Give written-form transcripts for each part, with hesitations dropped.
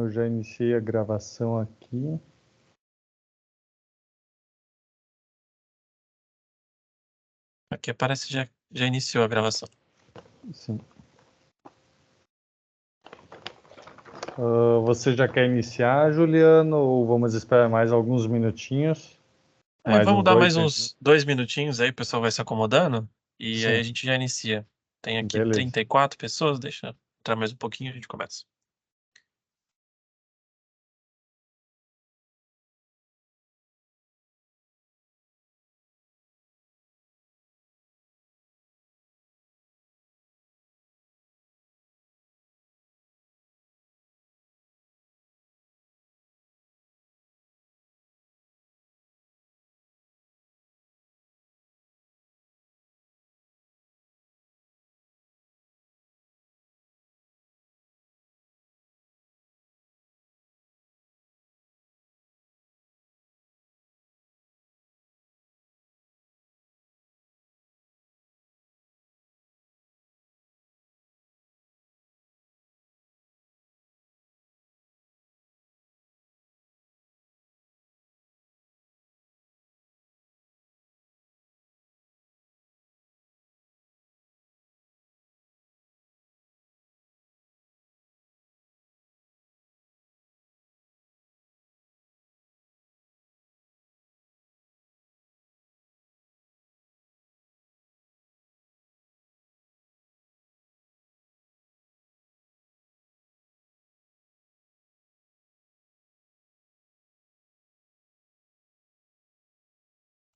eu já iniciei a gravação aqui. Aqui aparece já iniciou a gravação. Sim. Você já quer iniciar, Juliano, ou vamos esperar mais alguns minutinhos? Mais Vamos uns dar 2, mais 3 minutos? uns 2 minutinhos aí, o pessoal vai se acomodando e aí a Sim, gente já inicia. Tem aqui beleza. 34 pessoas, deixa eu entrar mais um pouquinho e a gente começa.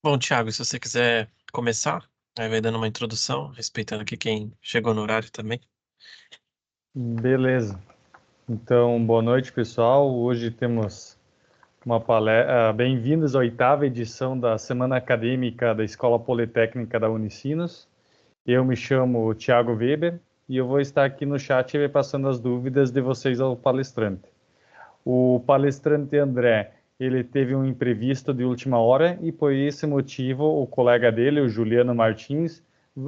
Bom, Thiago, se você quiser começar, aí vai dando uma introdução, respeitando aqui quem chegou no horário também. Beleza. Então, boa noite, pessoal. Hoje temos uma palestra. Bem-vindos à 8ª edição da Semana Acadêmica da Escola Politécnica da Unicinos. Eu me chamo Thiago Weber e eu vou estar aqui no chat passando as dúvidas de vocês ao palestrante. O palestrante André, ele teve um imprevisto de última hora e por esse motivo o colega dele, o Juliano Martins,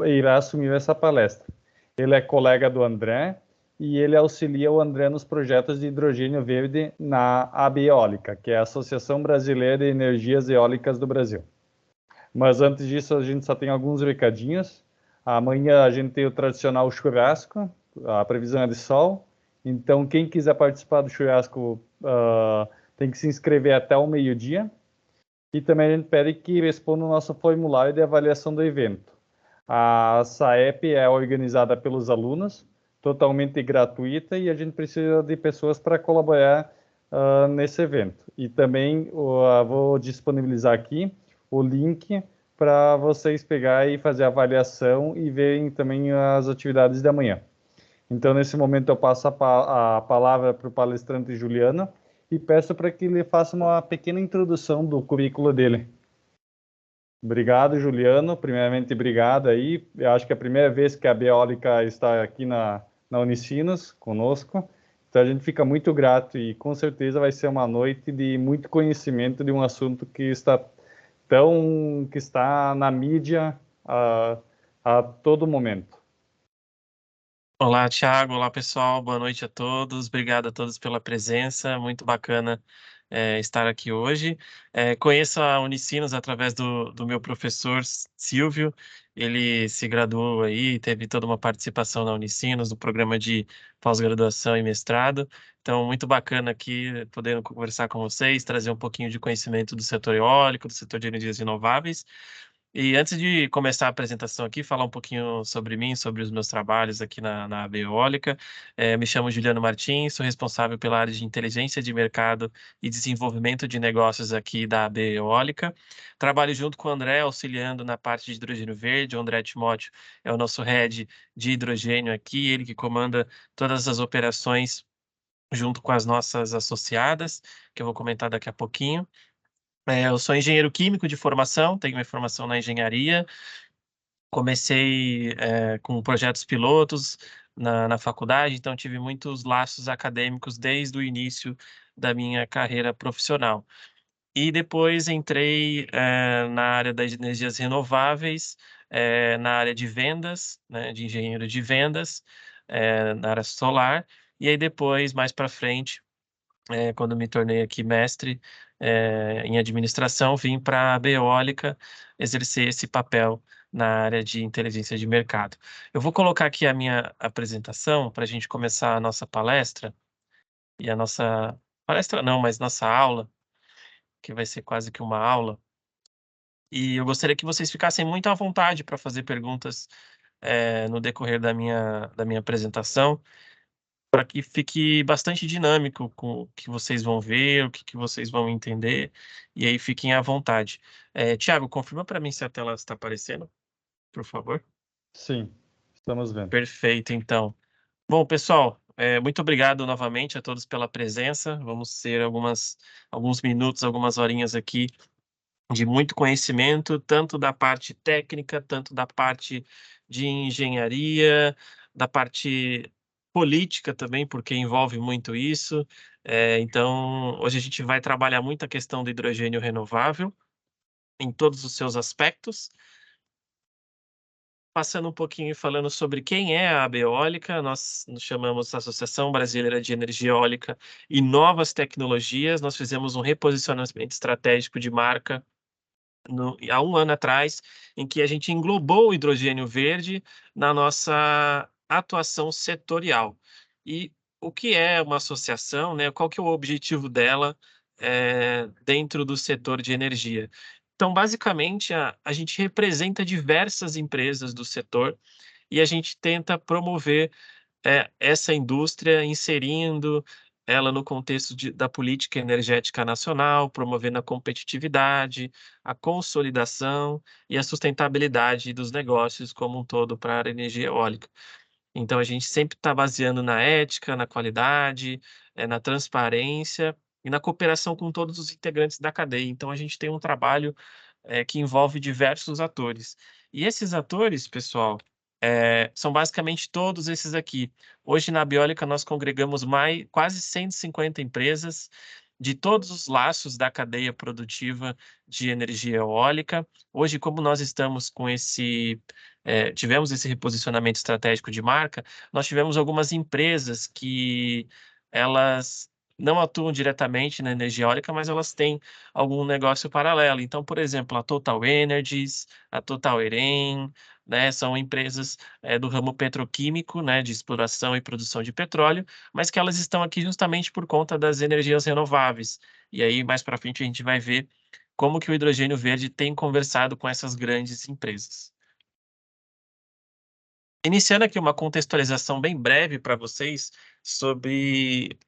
irá assumir essa palestra. Ele é colega do André e ele auxilia o André nos projetos de hidrogênio verde na ABEólica, que é a Associação Brasileira de Energias Eólicas do Brasil. Mas antes disso, a gente só tem alguns recadinhos. Amanhã a gente tem o tradicional churrasco, a previsão é de sol. Então, quem quiser participar do churrasco tem que se inscrever até o meio-dia. E também a gente pede que responda o nosso formulário de avaliação do evento. A SAEP é organizada pelos alunos, totalmente gratuita, e a gente precisa de pessoas para colaborar nesse evento. E também vou disponibilizar aqui o link para vocês pegar e fazer a avaliação e verem também as atividades da manhã. Então, nesse momento, eu passo a palavra para o palestrante Juliano e peço para que ele faça uma pequena introdução do currículo dele. Obrigado, Juliano. Primeiramente, obrigado aí. Eu acho que é a primeira vez que a Beólica está aqui na Unicinos conosco. Então, a gente fica muito grato e com certeza vai ser uma noite de muito conhecimento de um assunto que está na mídia a todo momento. Olá, Thiago. Olá, pessoal. Boa noite a todos. Obrigado a todos pela presença. Muito bacana estar aqui hoje. Conheço a Unicinos através do meu professor Silvio. Ele se graduou aí, teve toda uma participação na Unicinos, no programa de pós-graduação e mestrado. Então, muito bacana aqui podendo conversar com vocês, trazer um pouquinho de conhecimento do setor eólico, do setor de energias renováveis. E antes de começar a apresentação aqui, falar um pouquinho sobre mim, sobre os meus trabalhos aqui na AB Eólica. Me chamo Juliano Martins, sou responsável pela área de inteligência de mercado e desenvolvimento de negócios aqui da AB Eólica. Trabalho junto com o André, auxiliando na parte de hidrogênio verde. O André Timóteo é o nosso head de hidrogênio aqui, ele que comanda todas as operações junto com as nossas associadas, que eu vou comentar daqui a pouquinho. Eu sou engenheiro químico de formação, tenho minha formação na engenharia. Comecei com projetos pilotos na faculdade, então tive muitos laços acadêmicos desde o início da minha carreira profissional. E depois entrei na área das energias renováveis, na área de vendas, né, de engenheiro de vendas, na área solar. E aí depois, mais para frente, quando me tornei aqui mestre em administração, vim para a Eólica exercer esse papel na área de inteligência de mercado. Eu vou colocar aqui a minha apresentação para a gente começar a nossa palestra, e a nossa palestra não, mas nossa aula, que vai ser quase que uma aula. E eu gostaria que vocês ficassem muito à vontade para fazer perguntas no decorrer da minha apresentação, para que fique bastante dinâmico com o que vocês vão ver, o que vocês vão entender, e aí fiquem à vontade. Tiago, confirma para mim se a tela está aparecendo, por favor. Sim, estamos vendo. Perfeito, então. Bom, pessoal, muito obrigado novamente a todos pela presença. Vamos ter alguns minutos, algumas horinhas aqui de muito conhecimento, tanto da parte técnica, tanto da parte de engenharia, da parte política também, porque envolve muito isso. Então, hoje a gente vai trabalhar muito a questão do hidrogênio renovável em todos os seus aspectos. Passando um pouquinho e falando sobre quem é a Eólica, nós nos chamamos Associação Brasileira de Energia Eólica e Novas Tecnologias. Nós fizemos um reposicionamento estratégico de marca há um ano atrás, em que a gente englobou o hidrogênio verde na nossa atuação setorial. E o que é uma associação, né? Qual que é o objetivo dela dentro do setor de energia? Então, basicamente, a gente representa diversas empresas do setor e a gente tenta promover essa indústria, inserindo ela no contexto da política energética nacional, promovendo a competitividade, a consolidação e a sustentabilidade dos negócios como um todo para a área energia eólica. Então, a gente sempre está baseando na ética, na qualidade, na transparência e na cooperação com todos os integrantes da cadeia. Então, a gente tem um trabalho que envolve diversos atores. E esses atores, pessoal, são basicamente todos esses aqui. Hoje, na Biólica, nós congregamos quase 150 empresas de todos os laços da cadeia produtiva de energia eólica. Hoje, como nós estamos com tivemos esse reposicionamento estratégico de marca, nós tivemos algumas empresas que elas não atuam diretamente na energia eólica, mas elas têm algum negócio paralelo. Então, por exemplo, a Total Energies, a Total Eren, né, são empresas do ramo petroquímico, né, de exploração e produção de petróleo, mas que elas estão aqui justamente por conta das energias renováveis. E aí, mais para frente, a gente vai ver como que o hidrogênio verde tem conversado com essas grandes empresas. Iniciando aqui uma contextualização bem breve para vocês sobre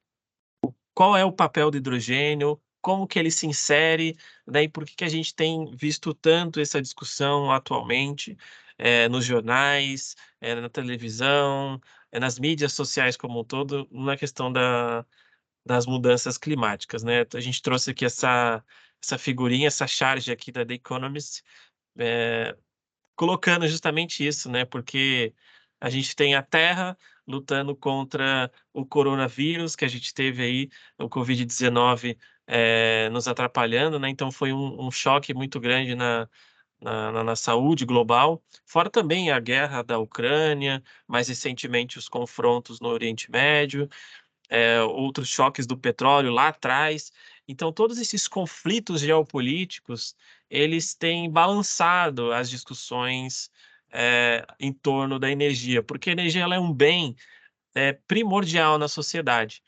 qual é o papel do hidrogênio, como que ele se insere, né, e por que que a gente tem visto tanto essa discussão atualmente, nos jornais, na televisão, nas mídias sociais como um todo, na questão das mudanças climáticas, né. A gente trouxe aqui essa figurinha, essa charge aqui da The Economist, eh colocando justamente isso, né, porque a gente tem a Terra lutando contra o coronavírus, que a gente teve aí, o Covid-19, nos atrapalhando, né, então foi um choque muito grande na saúde global, fora também a guerra da Ucrânia, mais recentemente os confrontos no Oriente Médio, outros choques do petróleo lá atrás. Então, todos esses conflitos geopolíticos, eles têm balançado as discussões, em torno da energia, porque a energia ela é um bem, primordial na sociedade.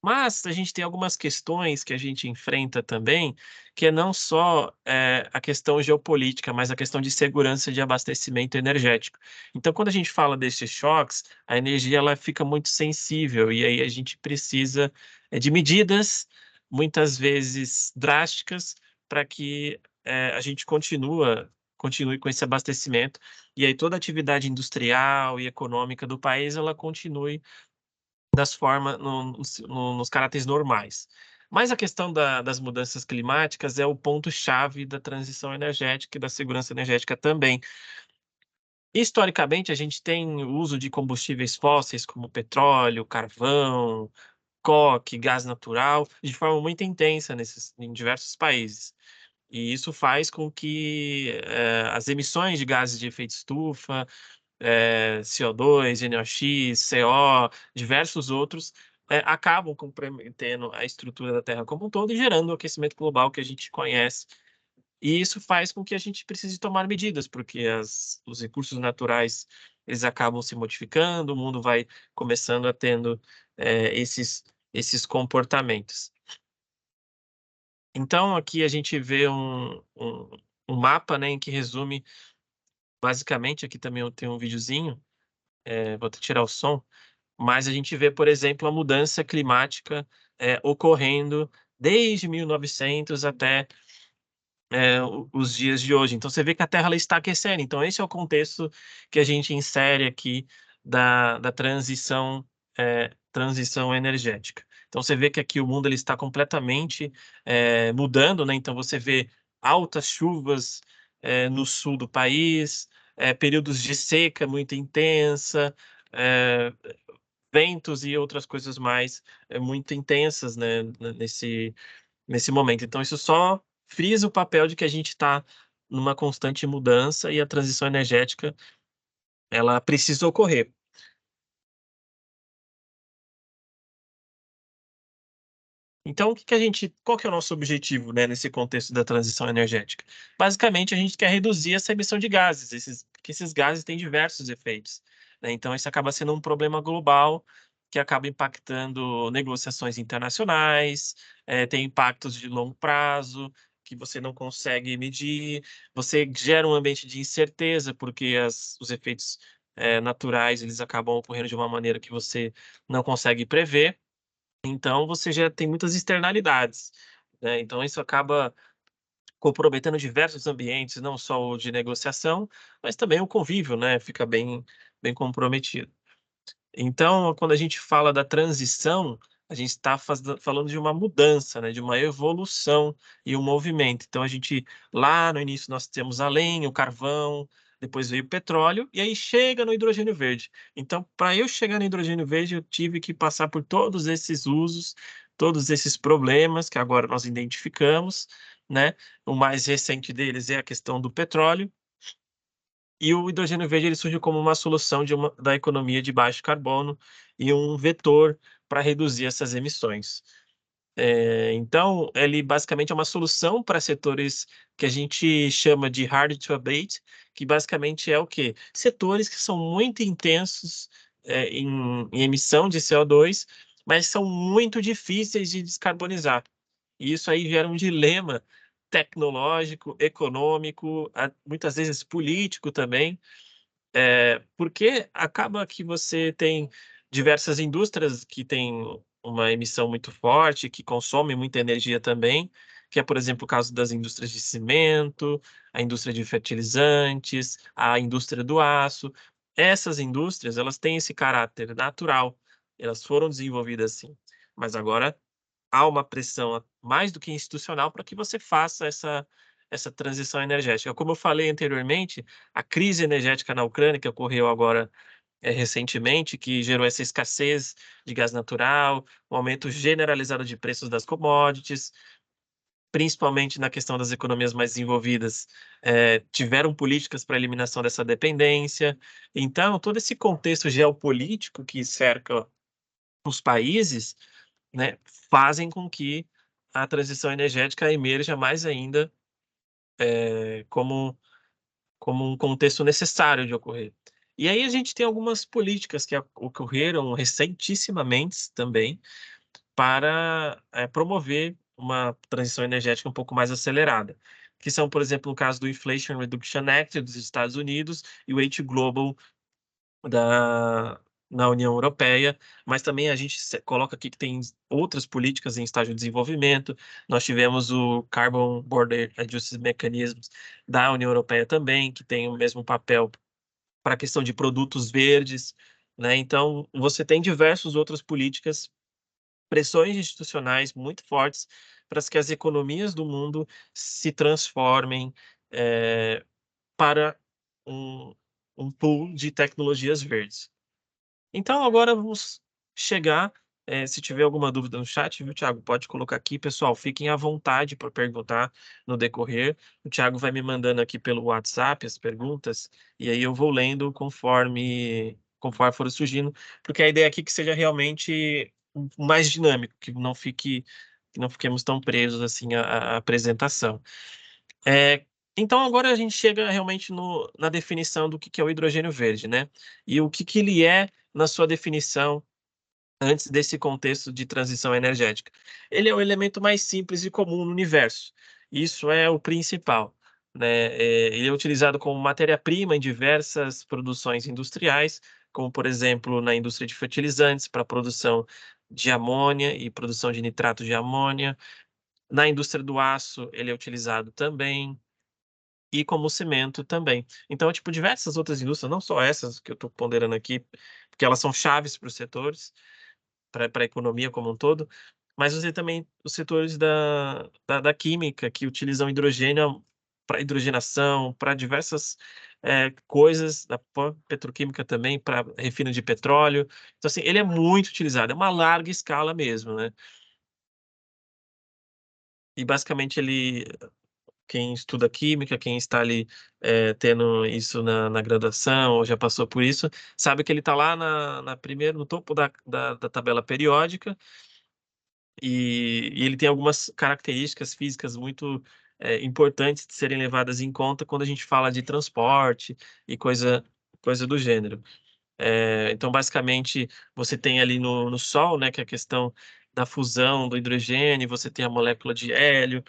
Mas a gente tem algumas questões que a gente enfrenta também, que é não só, a questão geopolítica, mas a questão de segurança de abastecimento energético. Então, quando a gente fala desses choques, a energia ela fica muito sensível e aí a gente precisa, de medidas, muitas vezes drásticas, para que, a gente continue com esse abastecimento, e aí toda a atividade industrial e econômica do país, ela continue das formas nos caráteres normais. Mas a questão das mudanças climáticas é o ponto-chave da transição energética e da segurança energética também. Historicamente, a gente tem o uso de combustíveis fósseis como petróleo, carvão, coque, gás natural, de forma muito intensa em diversos países. E isso faz com que, as emissões de gases de efeito estufa, CO2, NOx, CO, diversos outros, acabam comprometendo a estrutura da Terra como um todo e gerando o aquecimento global que a gente conhece. E isso faz com que a gente precise tomar medidas, porque os recursos naturais eles acabam se modificando, o mundo vai começando a tendo esses comportamentos. Então, aqui a gente vê um mapa, né, em que resume basicamente. Aqui também eu tenho um videozinho, vou até tirar o som, mas a gente vê, por exemplo, a mudança climática ocorrendo desde 1900 até os dias de hoje. Então você vê que a Terra ela está aquecendo. Então esse é o contexto que a gente insere aqui da transição energética. Então você vê que aqui o mundo ele está completamente mudando, né? Então você vê altas chuvas no sul do país, períodos de seca muito intensa, eh, ventos e outras coisas mais muito intensas, né? Nesse momento. Então isso só frisa o papel de que a gente está numa constante mudança e a transição energética, ela precisa ocorrer. Então o que que a gente qual que é o nosso objetivo, né, nesse contexto da transição energética? Basicamente a gente quer reduzir essa emissão de gases, porque esses gases têm diversos efeitos, né, então isso acaba sendo um problema global, que acaba impactando negociações internacionais, tem impactos de longo prazo, que você não consegue medir, você gera um ambiente de incerteza, porque os efeitos, naturais, eles acabam ocorrendo de uma maneira que você não consegue prever. Então você já tem muitas externalidades, né, então isso acaba comprometendo diversos ambientes, não só o de negociação, mas também o convívio, né, fica bem comprometido. Então, quando a gente fala da transição, a gente está falando de uma mudança, né, de uma evolução e um movimento. Então a gente lá no início nós temos a lenha, o carvão, depois veio o petróleo e aí chega no hidrogênio verde. Então, para eu chegar no hidrogênio verde, eu tive que passar por todos esses usos, todos esses problemas que agora nós identificamos, né. O mais recente deles é a questão do petróleo, e o hidrogênio verde ele surge como uma solução da economia de baixo carbono e um vetor para reduzir essas emissões. Então, ele basicamente é uma solução para setores que a gente chama de hard to abate, que basicamente é o quê? Setores que são muito intensos em emissão de CO2, mas são muito difíceis de descarbonizar. E isso aí gera um dilema tecnológico, econômico, muitas vezes político também, porque acaba que você tem diversas indústrias que têm uma emissão muito forte, que consomem muita energia também, que é, por exemplo, o caso das indústrias de cimento, a indústria de fertilizantes, a indústria do aço. Essas indústrias, elas têm esse caráter natural, elas foram desenvolvidas assim, mas agora há uma pressão mais do que institucional para que você faça essa transição energética. Como eu falei anteriormente, a crise energética na Ucrânia, que ocorreu agora, recentemente, que gerou essa escassez de gás natural, um aumento generalizado de preços das commodities, principalmente na questão das economias mais desenvolvidas, tiveram políticas para eliminação dessa dependência. Então, todo esse contexto geopolítico que cerca os países, né, fazem com que a transição energética emerja mais ainda, como um contexto necessário de ocorrer. E aí a gente tem algumas políticas que ocorreram recentissimamente também para, promover uma transição energética um pouco mais acelerada, que são, por exemplo, o caso do Inflation Reduction Act dos Estados Unidos e o Age Global da na União Europeia, mas também a gente coloca aqui que tem outras políticas em estágio de desenvolvimento. Nós tivemos o Carbon Border Adjustment Mechanism da União Europeia também, que tem o mesmo papel para a questão de produtos verdes, né. Então, você tem diversas outras políticas, pressões institucionais muito fortes para que as economias do mundo se transformem, para um pool de tecnologias verdes. Então agora vamos chegar, se tiver alguma dúvida no chat, viu, Thiago, pode colocar aqui, pessoal, fiquem à vontade para perguntar no decorrer. O Thiago vai me mandando aqui pelo WhatsApp as perguntas, e aí eu vou lendo conforme forem surgindo, porque a ideia aqui é que seja realmente mais dinâmico, que não fiquemos tão presos assim à apresentação. Então agora a gente chega realmente na definição do que é o hidrogênio verde, né? E o que ele é na sua definição antes desse contexto de transição energética. Ele é o elemento mais simples e comum no universo. Isso é o principal, né? Ele é utilizado como matéria-prima em diversas produções industriais, como por exemplo na indústria de fertilizantes para a produção de amônia e produção de nitrato de amônia. Na indústria do aço, ele é utilizado também e como cimento também. Então, tipo, diversas outras indústrias, não só essas que eu estou ponderando aqui, porque elas são chaves para os setores, para a economia como um todo, mas você também os setores da química que utilizam hidrogênio para hidrogenação, para diversas, coisas, da petroquímica também, para refino de petróleo. Então, assim, ele é muito utilizado, é uma larga escala mesmo, né. E basicamente ele quem estuda química, quem está ali, tendo isso na graduação ou já passou por isso, sabe que ele está lá na primeiro no topo da tabela periódica, e ele tem algumas características físicas muito, importantes de serem levadas em conta quando a gente fala de transporte e coisa do gênero. Então basicamente você tem ali no Sol, né, que é a questão da fusão do hidrogênio, você tem a molécula de hélio.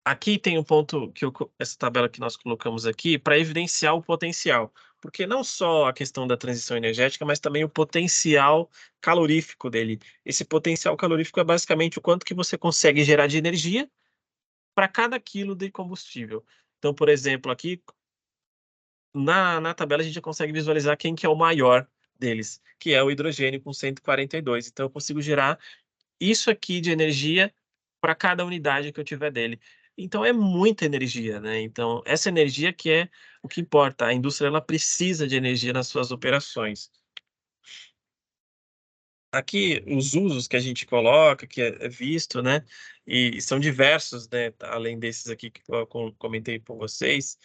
Aqui tem um ponto que eu co essa tabela que nós colocamos aqui para evidenciar o potencial, porque não só a questão da transição energética, mas também o potencial calorífico dele. Esse potencial calorífico é basicamente o quanto que você consegue gerar de energia para cada quilo de combustível. Então, por exemplo, aqui na tabela a gente já consegue visualizar quem que é o maior deles, que é o hidrogênio com 142. Então eu consigo gerar isso aqui de energia para cada unidade que eu tiver dele. Então é muita energia, né, então essa energia que é o que importa, a indústria ela precisa de energia nas suas operações. Aqui os usos que a gente coloca, que é visto, né, e são diversos, né, além desses aqui que eu comentei com vocês,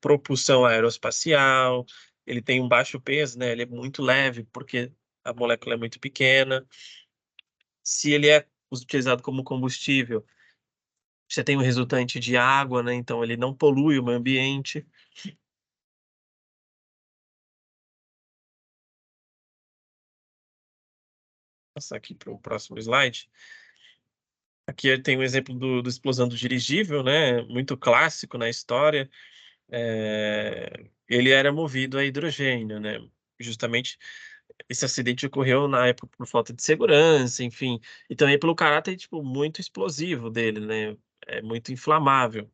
propulsão aeroespacial, ele tem um baixo peso, né, ele é muito leve, porque a molécula é muito pequena. Se ele é utilizado como combustível, você tem um resultante de água, né, então ele não polui o meio ambiente. Passar aqui para o próximo slide. Aqui ele tem um exemplo do explosão do dirigível, né, muito clássico na história. Ele era movido a hidrogênio, né, justamente esse acidente ocorreu na época por falta de segurança, enfim, e também pelo caráter, tipo, muito explosivo dele, né, é muito inflamável.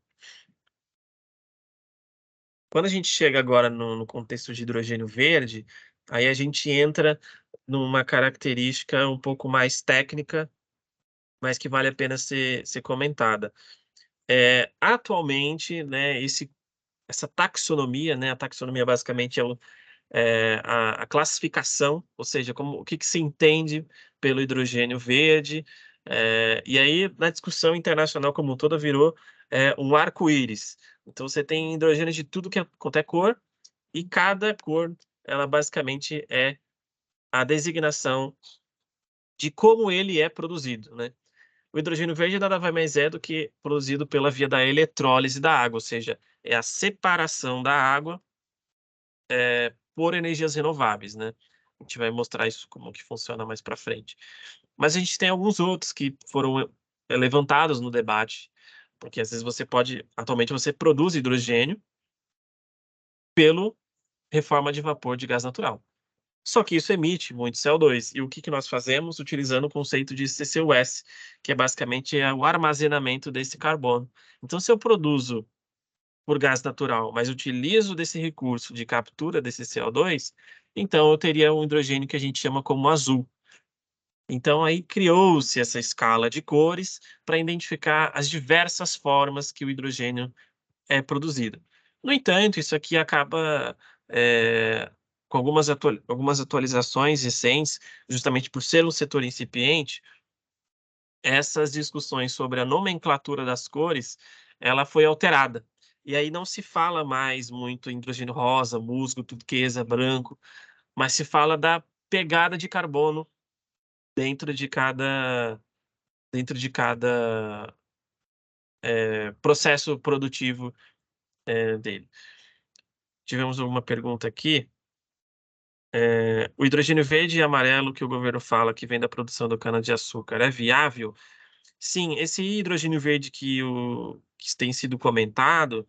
Quando a gente chega agora no contexto de hidrogênio verde, aí a gente entra numa característica um pouco mais técnica, mas que vale a pena ser comentada. Atualmente, né, essa taxonomia, né, a taxonomia basicamente é a classificação, ou seja, como o que que se entende pelo hidrogênio verde, e aí na discussão internacional como um todo virou, um arco-íris. Então você tem hidrogênio de tudo que é quanto é cor, e cada cor, ela basicamente é a designação de como ele é produzido, né. O hidrogênio verde nada vai mais é do que produzido pela via da eletrólise da água, ou seja, é a separação da água, por energias renováveis, né. A gente vai mostrar isso como que funciona mais para frente. Mas a gente tem alguns outros que foram, levantados no debate, porque às vezes atualmente você produz hidrogênio pelo reforma de vapor de gás natural. Só que isso emite muito CO2. E o que nós fazemos? Utilizando o conceito de CCUS, que é basicamente o armazenamento desse carbono. Então, se eu produzo por gás natural, mas utilizo desse recurso de captura desse CO2, então eu teria um hidrogênio que a gente chama como azul. Então, aí criou-se essa escala de cores para identificar as diversas formas que o hidrogênio é produzida. No entanto, isso aqui acaba, com algumas atualizações recentes, justamente por ser um setor incipiente, essas discussões sobre a nomenclatura das cores, ela foi alterada. E aí não se fala mais muito em hidrogênio rosa, musgo, turquesa, branco, mas se fala da pegada de carbono dentro de cada processo produtivo, dele. Tivemos uma pergunta aqui, o hidrogênio verde e amarelo que o governo fala que vem da produção do cana-de-açúcar é viável? Sim, esse hidrogênio verde que tem sido comentado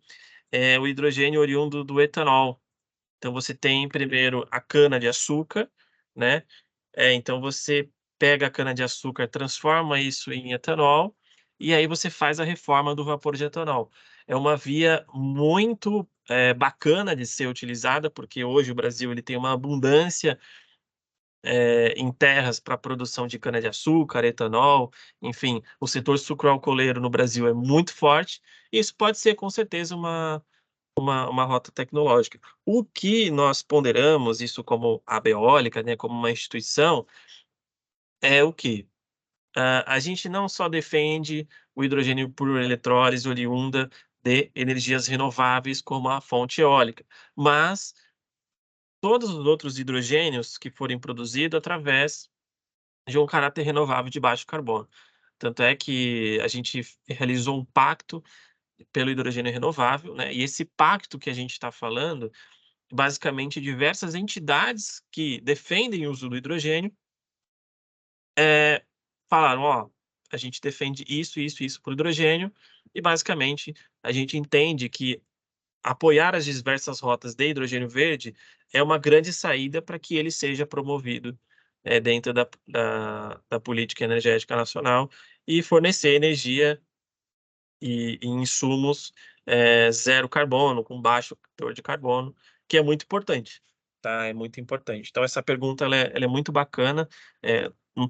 é o hidrogênio oriundo do etanol. Então você tem primeiro a cana-de-açúcar, né, então você pega a cana-de-açúcar, transforma isso em etanol, e aí você faz a reforma do vapor de etanol. É uma via muito, bacana de ser utilizada, porque hoje o Brasil ele tem uma abundância, em terras para produção de cana-de-açúcar, etanol, enfim, o setor sucroalcooleiro no Brasil é muito forte, e isso pode ser com certeza uma rota tecnológica. O que nós ponderamos, isso como a Beólica, né, como uma instituição, é o quê? A gente não só defende o hidrogênio por eletrólise oriunda de energias renováveis como a fonte eólica, mas todos os outros hidrogênios que forem produzidos através de um caráter renovável de baixo carbono. Tanto é que a gente realizou um pacto pelo hidrogênio renovável, né, e esse pacto que a gente está falando, basicamente diversas entidades que defendem o uso do hidrogênio, falaram: "Ó, a gente defende isso, isso, isso para o hidrogênio", e basicamente a gente entende que apoiar as diversas rotas de hidrogênio verde é uma grande saída para que ele seja promovido, dentro da política energética nacional e fornecer energia e insumos, zero carbono, com baixo teor de carbono, que é muito importante, tá, é muito importante. Então essa pergunta ela é muito bacana,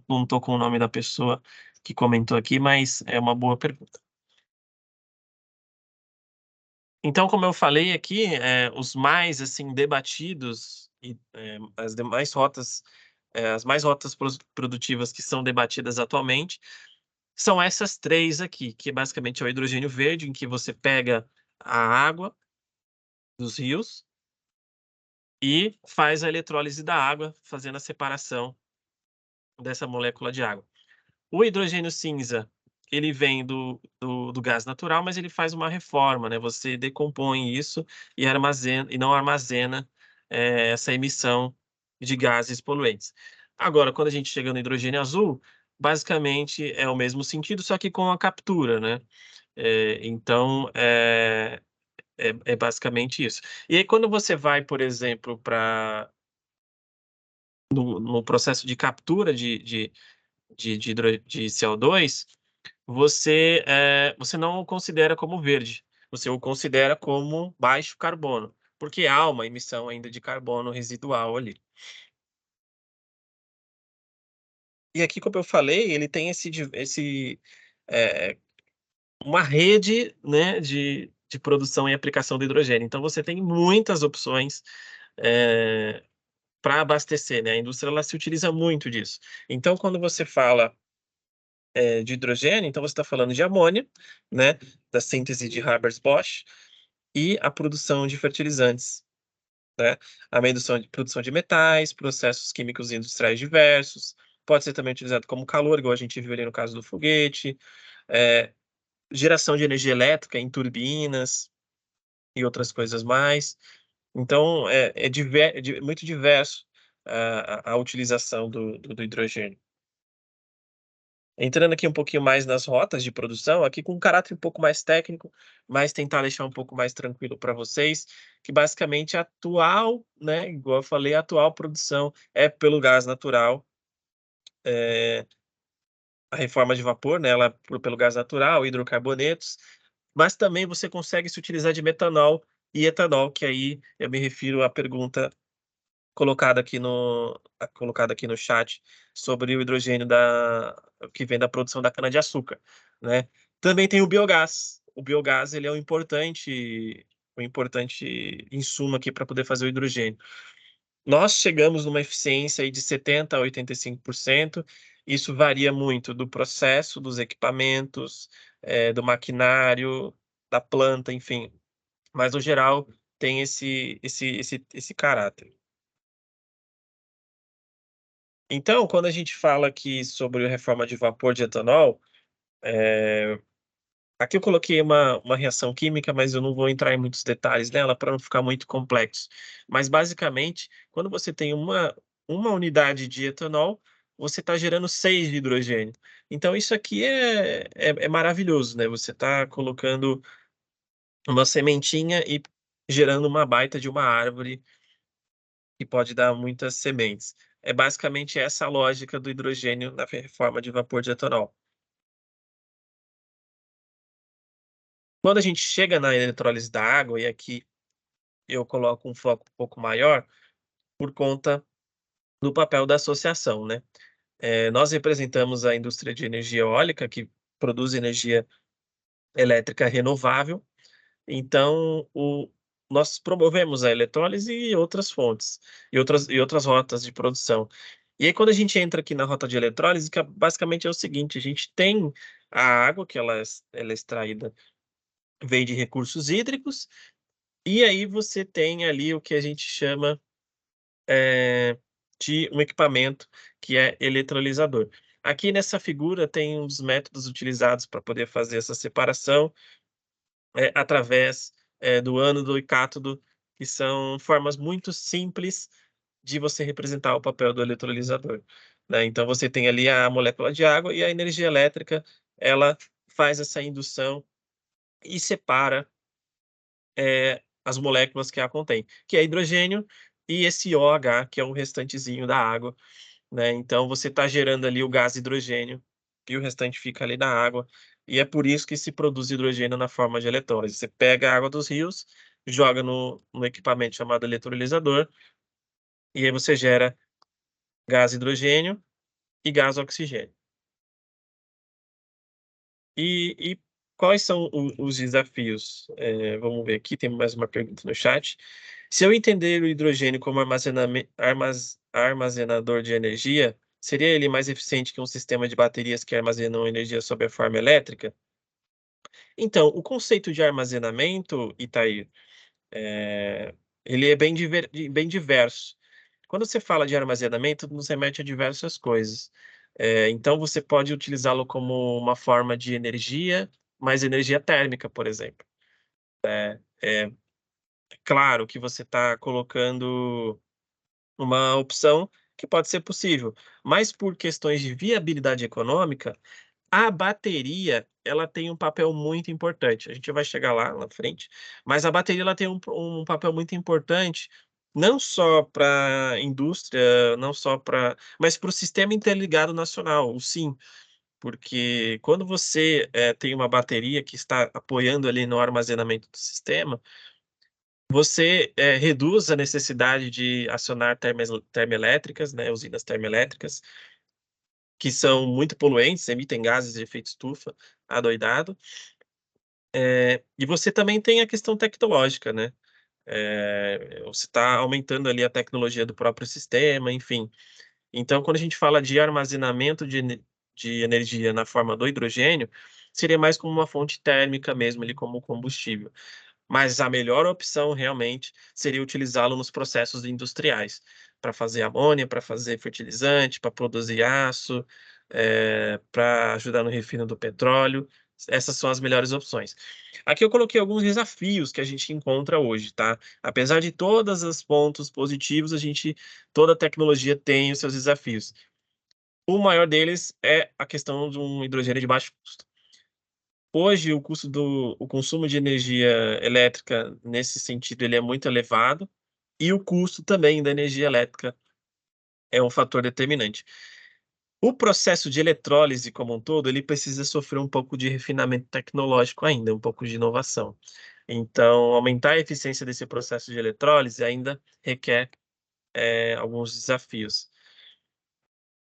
não tô com o nome da pessoa que comentou aqui, mas é uma boa pergunta. Então, como eu falei aqui, os mais, assim, debatidos e, as demais rotas, as mais rotas produtivas que são debatidas atualmente, são essas 3 aqui, que basicamente é o hidrogênio verde, em que você pega a água dos rios e faz a eletrólise da água, fazendo a separação dessa molécula de água. O hidrogênio cinza, ele vem do gás natural, mas ele faz uma reforma, né, você decompõe isso e não armazena, essa emissão de gases poluentes. Agora, quando a gente chega no hidrogênio azul, basicamente é o mesmo sentido, só que com a captura, né. Então, é basicamente isso. E aí quando você vai, por exemplo, para no processo de captura de CO2, você não o considera como verde, você o considera como baixo carbono, porque há uma emissão ainda de carbono residual ali. E aqui, como eu falei, ele tem eh, uma rede, né, de produção e aplicação do hidrogênio, então você tem muitas opções, para abastecer, né, a indústria ela se utiliza muito disso. Então quando você fala de hidrogênio, então você está falando de amônia, né, da síntese de Haber-Bosch e a produção de fertilizantes, né, a produção de metais, processos químicos industriais diversos, pode ser também utilizado como calor, igual a gente viu ali no caso do foguete, eh, geração de energia elétrica em turbinas e outras coisas mais. Então é muito diverso a utilização do hidrogênio. Entrando aqui um pouquinho mais nas rotas de produção, aqui com um caráter um pouco mais técnico, mas tentar deixar um pouco mais tranquilo para vocês, que basicamente a atual, né, igual eu falei, a atual produção é pelo gás natural, eh, a reforma de vapor, né, ela pelo gás natural, hidrocarbonetos, mas também você consegue se utilizar de metanol e etanol, que aí eu me refiro à pergunta colocada aqui no chat sobre o hidrogênio que vem da produção da cana-de-açúcar, né. Também tem o biogás. O biogás ele é um importante insumo aqui para poder fazer o hidrogênio. Nós chegamos numa eficiência aí de 70 a 85%. Isso varia muito do processo, dos equipamentos, do maquinário, da planta, enfim, mas no geral tem esse caráter. Então, quando a gente fala aqui sobre a reforma de vapor de etanol, aqui eu coloquei uma reação química, mas eu não vou entrar em muitos detalhes nela para não ficar muito complexo. Mas, basicamente, quando você tem uma unidade de etanol, você está gerando 6 de hidrogênio. Então isso aqui é maravilhoso, né, você está colocando uma sementinha e gerando uma baita de uma árvore que pode dar muitas sementes. É basicamente essa a lógica do hidrogênio na reforma de vapor de etanol. Quando a gente chega na eletrólise da água, e aqui eu coloco um foco um pouco maior, por conta do papel da associação, né. Nós representamos a indústria de energia eólica, que produz energia elétrica renovável, então nós promovemos a eletrólise e outras fontes, e outras rotas de produção. E aí quando a gente entra aqui na rota de eletrólise, que basicamente é o seguinte: a gente tem a água que ela é extraída, vem de recursos hídricos, e aí você tem ali o que a gente chama de um equipamento que é eletrolisador. Aqui nessa figura tem uns métodos utilizados para poder fazer essa separação, através, do ânodo e cátodo, que são formas muito simples de você representar o papel do eletrolisador, né. Então você tem ali a molécula de água e a energia elétrica, ela faz essa indução e separa, as moléculas que a contêm, que é hidrogênio e esse OH, que é o restantezinho da água, né. Então você está gerando ali o gás hidrogênio e o restante fica ali na água, e é por isso que se produz hidrogênio na forma de eletrólise. Você pega a água dos rios, joga no equipamento chamado eletrolisador, e aí você gera gás hidrogênio e gás oxigênio. E quais são os desafios? Vamos ver aqui, tem mais uma pergunta no chat. Se eu entender o hidrogênio como armazenador de energia, seria ele mais eficiente que um sistema de baterias que armazenam energia sob a forma elétrica? Então, o conceito de armazenamento, Itair, eh, ele é bem diverso. Quando você fala de armazenamento, nos remete a diversas coisas. Então você pode utilizá-lo como uma forma de energia, mas energia térmica, por exemplo. É claro que você está colocando uma opção que pode ser possível, mas por questões de viabilidade econômica, a bateria, ela tem um papel muito importante. A gente vai chegar lá na frente, mas a bateria ela tem um papel muito importante, não só para a indústria, não só para, mas para o sistema interligado nacional, o SIM. Porque quando você, tem uma bateria que está apoiando ali no armazenamento do sistema, você, reduz a necessidade de acionar termoelétricas, né, usinas termoelétricas, que são muito poluentes, emitem gases de efeito estufa adoidado. E você também tem a questão tecnológica, né, você está aumentando ali a tecnologia do próprio sistema, enfim. Então quando a gente fala de armazenamento de energia na forma do hidrogênio, seria mais como uma fonte térmica mesmo, ali, como combustível. Mas a melhor opção realmente seria utilizá-lo nos processos industriais, para fazer amônia, para fazer fertilizante, para produzir aço, para ajudar no refino do petróleo. Essas são as melhores opções. Aqui eu coloquei alguns desafios que a gente encontra hoje, tá? Apesar de todos os pontos positivos, toda tecnologia tem os seus desafios. O maior deles é a questão de um hidrogênio de baixo custo. Hoje o consumo de energia elétrica, nesse sentido, ele é muito elevado, e o custo também da energia elétrica é um fator determinante. O processo de eletrólise como um todo, ele precisa sofrer um pouco de refinamento tecnológico ainda, um pouco de inovação. Então, aumentar a eficiência desse processo de eletrólise ainda requer, alguns desafios.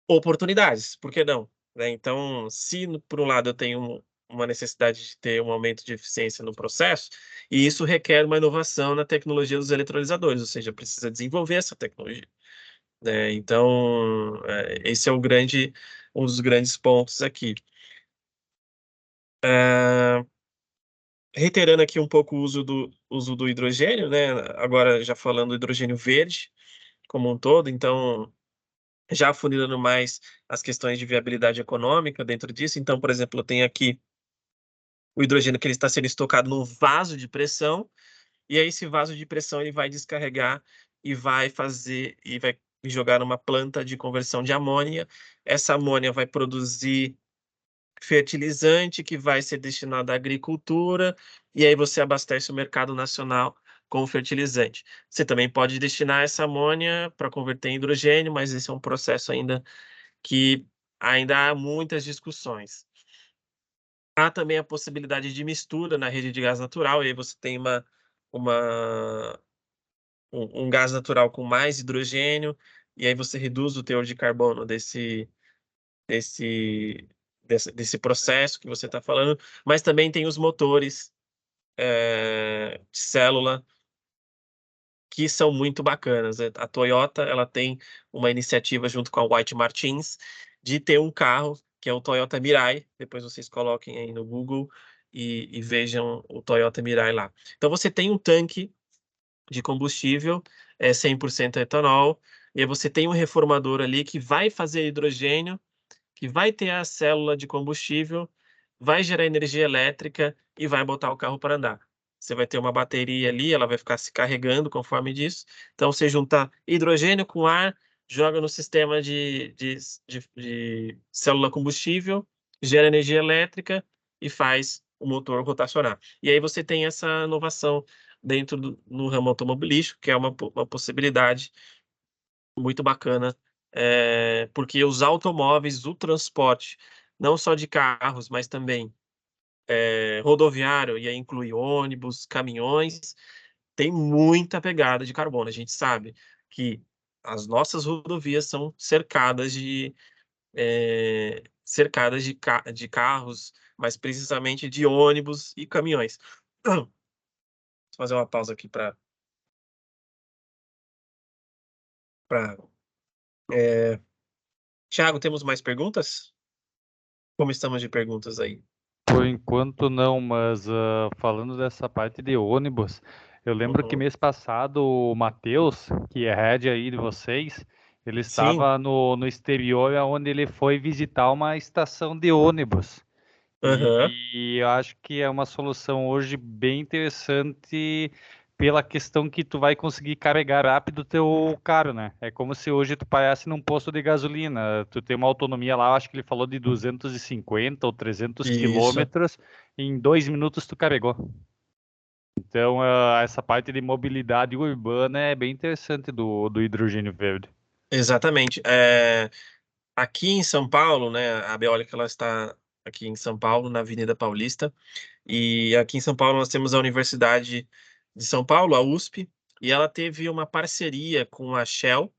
Oportunidades, por que não? Né, então, se por um lado eu tenho uma necessidade de ter um aumento de eficiência no processo, e isso requer uma inovação na tecnologia dos eletrolisadores, ou seja, precisa desenvolver essa tecnologia, né, então, esse é um dos grandes pontos aqui. Hã, reiterando aqui um pouco o uso do hidrogênio, né, agora já falando do hidrogênio verde como um todo, então já afunilando mais as questões de viabilidade econômica dentro disso. Então, por exemplo, eu tenho aqui o hidrogênio que ele está sendo estocado num vaso de pressão, e aí esse vaso de pressão ele vai descarregar e vai jogar numa planta de conversão de amônia. Essa amônia vai produzir fertilizante que vai ser destinado à agricultura, e aí você abastece o mercado nacional com fertilizante. Você também pode destinar essa amônia para converter em hidrogênio, mas esse é um processo ainda que ainda há muitas discussões. Há também a possibilidade de mistura na rede de gás natural, e aí você tem uma um gás natural com mais hidrogênio, e aí você reduz o teor de carbono desse desse processo que você está falando, mas também tem os motores, de célula, que são muito bacanas. A Toyota, ela tem uma iniciativa junto com a White Martins de ter um carro que é o Toyota Mirai. Depois vocês coloquem aí no Google e vejam o Toyota Mirai lá. Então você tem um tanque de combustível, 100% etanol, e aí você tem um reformador ali que vai fazer hidrogênio, que vai ter a célula de combustível, vai gerar energia elétrica e vai botar o carro para andar. Você vai ter uma bateria ali, ela vai ficar se carregando conforme disso. Então, você junta hidrogênio com ar, joga no sistema de célula combustível, gera energia elétrica e faz o motor rotacionar. E aí você tem essa inovação dentro no ramo automobilístico, que é uma possibilidade muito bacana, porque os automóveis, o transporte, não só de carros, mas também, rodoviário, e aí inclui ônibus, caminhões, tem muita pegada de carbono. A gente sabe que as nossas rodovias são cercadas de carros, mais precisamente de ônibus e caminhões. Vou fazer uma pausa aqui para pra Thiago, temos mais perguntas? Como estamos de perguntas aí? Por enquanto não, mas falando dessa parte de ônibus, eu lembro que Uhum. mês passado o Matheus, que é head aí de vocês, ele Sim. estava no exterior, onde ele foi visitar uma estação de ônibus. Aham. E eu acho que é uma solução hoje bem interessante pela questão que tu vai conseguir carregar rápido o teu carro, né? É como se hoje tu parasse num posto de gasolina, tu tem uma autonomia lá, eu acho que ele falou de 250 ou 300 Isso. quilômetros, em 2 minutos tu carregou. Então, essa parte de mobilidade urbana é bem interessante do hidrogênio verde. Exatamente. Aqui em São Paulo, né, a Beólica ela está aqui em São Paulo, na Avenida Paulista, e aqui em São Paulo nós temos a Universidade de São Paulo, a USP, e ela teve uma parceria com a Shell,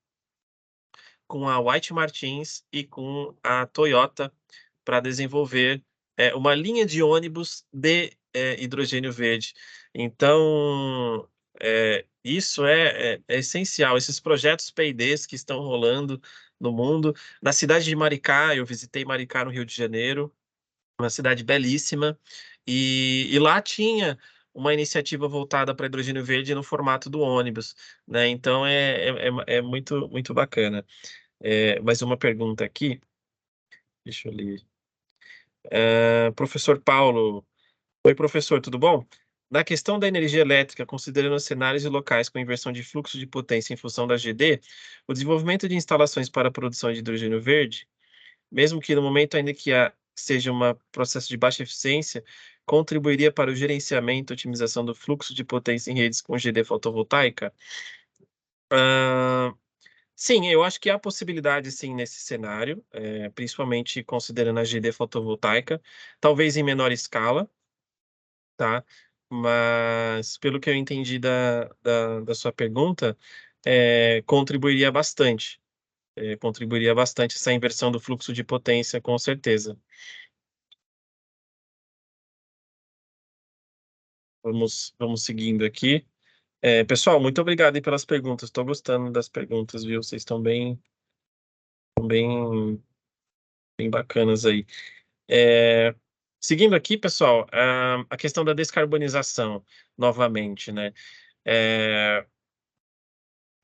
com a White Martins e com a Toyota para desenvolver uma linha de ônibus de hidrogênio verde. Então, isso é essencial. Esses projetos P&Ds que estão rolando no mundo. Na cidade de Maricá, eu visitei Maricá, no Rio de Janeiro, uma cidade belíssima, e lá tinha uma iniciativa voltada para hidrogênio verde no formato do ônibus, né? Então é muito, muito bacana. Mais uma pergunta aqui, deixa eu ler. Professor Paulo. Oi, professor, tudo bom? Na questão da energia elétrica, considerando cenários e locais com inversão de fluxo de potência em função da GD, o desenvolvimento de instalações para a produção de hidrogênio verde, mesmo que no momento ainda seja um processo de baixa eficiência, contribuiria para o gerenciamento e otimização do fluxo de potência em redes com GD fotovoltaica? Ah, sim, eu acho que há possibilidade sim nesse cenário, principalmente considerando a GD fotovoltaica, talvez em menor escala, tá? Mas pelo que eu entendi da sua pergunta, contribuiria bastante essa inversão do fluxo de potência, com certeza. Vamos seguindo aqui. Pessoal, muito obrigado aí pelas perguntas. Estou gostando das perguntas, viu? Vocês estão bem, bem bacanas aí. É, Seguindo aqui, pessoal, a questão da descarbonização, novamente, né? É,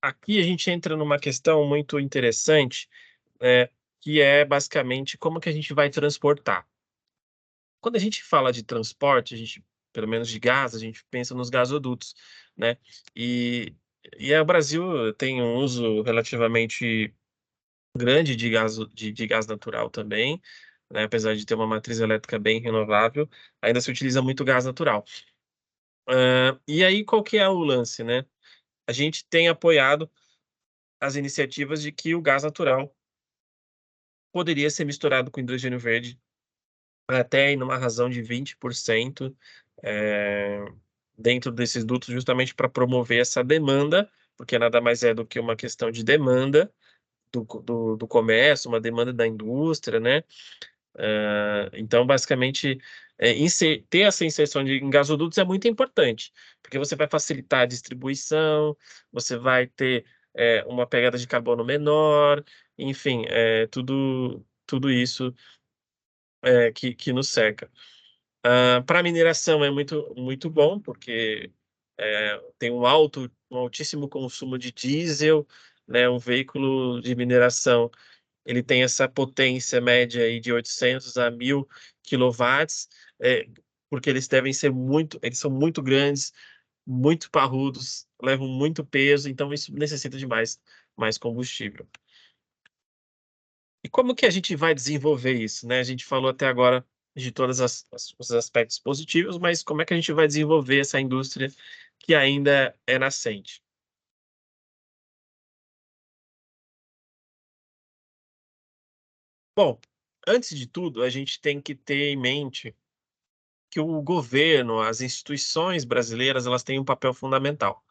Aqui a gente entra numa questão muito interessante, que é basicamente como que a gente vai transportar. Quando a gente fala de transporte, a gente, pelo menos de gás, a gente pensa nos gasodutos, né. E o Brasil tem um uso relativamente grande de gás natural também, né, apesar de ter uma matriz elétrica bem renovável, ainda se utiliza muito gás natural. E aí qual que é o lance, né, a gente tem apoiado as iniciativas de que o gás natural poderia ser misturado com hidrogênio verde até em uma razão de 20%, eh, dentro desses dutos, justamente para promover essa demanda, porque nada mais é do que uma questão de demanda do comércio, uma demanda da indústria, né. Então basicamente, ter essa inserção em gasodutos é muito importante, porque você vai facilitar a distribuição, você vai ter, uma pegada de carbono menor, enfim, tudo isso, que nos cerca. Para a mineração é muito bom, porque, tem um altíssimo consumo de diesel, né, um veículo de mineração, ele tem essa potência média aí de 800 a 1000 quilowatts, porque eles são muito grandes, muito parrudos, levam muito peso, então isso necessita de mais combustível. E como que a gente vai desenvolver isso, né? A gente falou até agora de todas os aspectos positivos, mas como é que a gente vai desenvolver essa indústria que ainda é nascente? Bom, antes de tudo, a gente tem que ter em mente que o governo, as instituições brasileiras, elas têm um papel fundamental.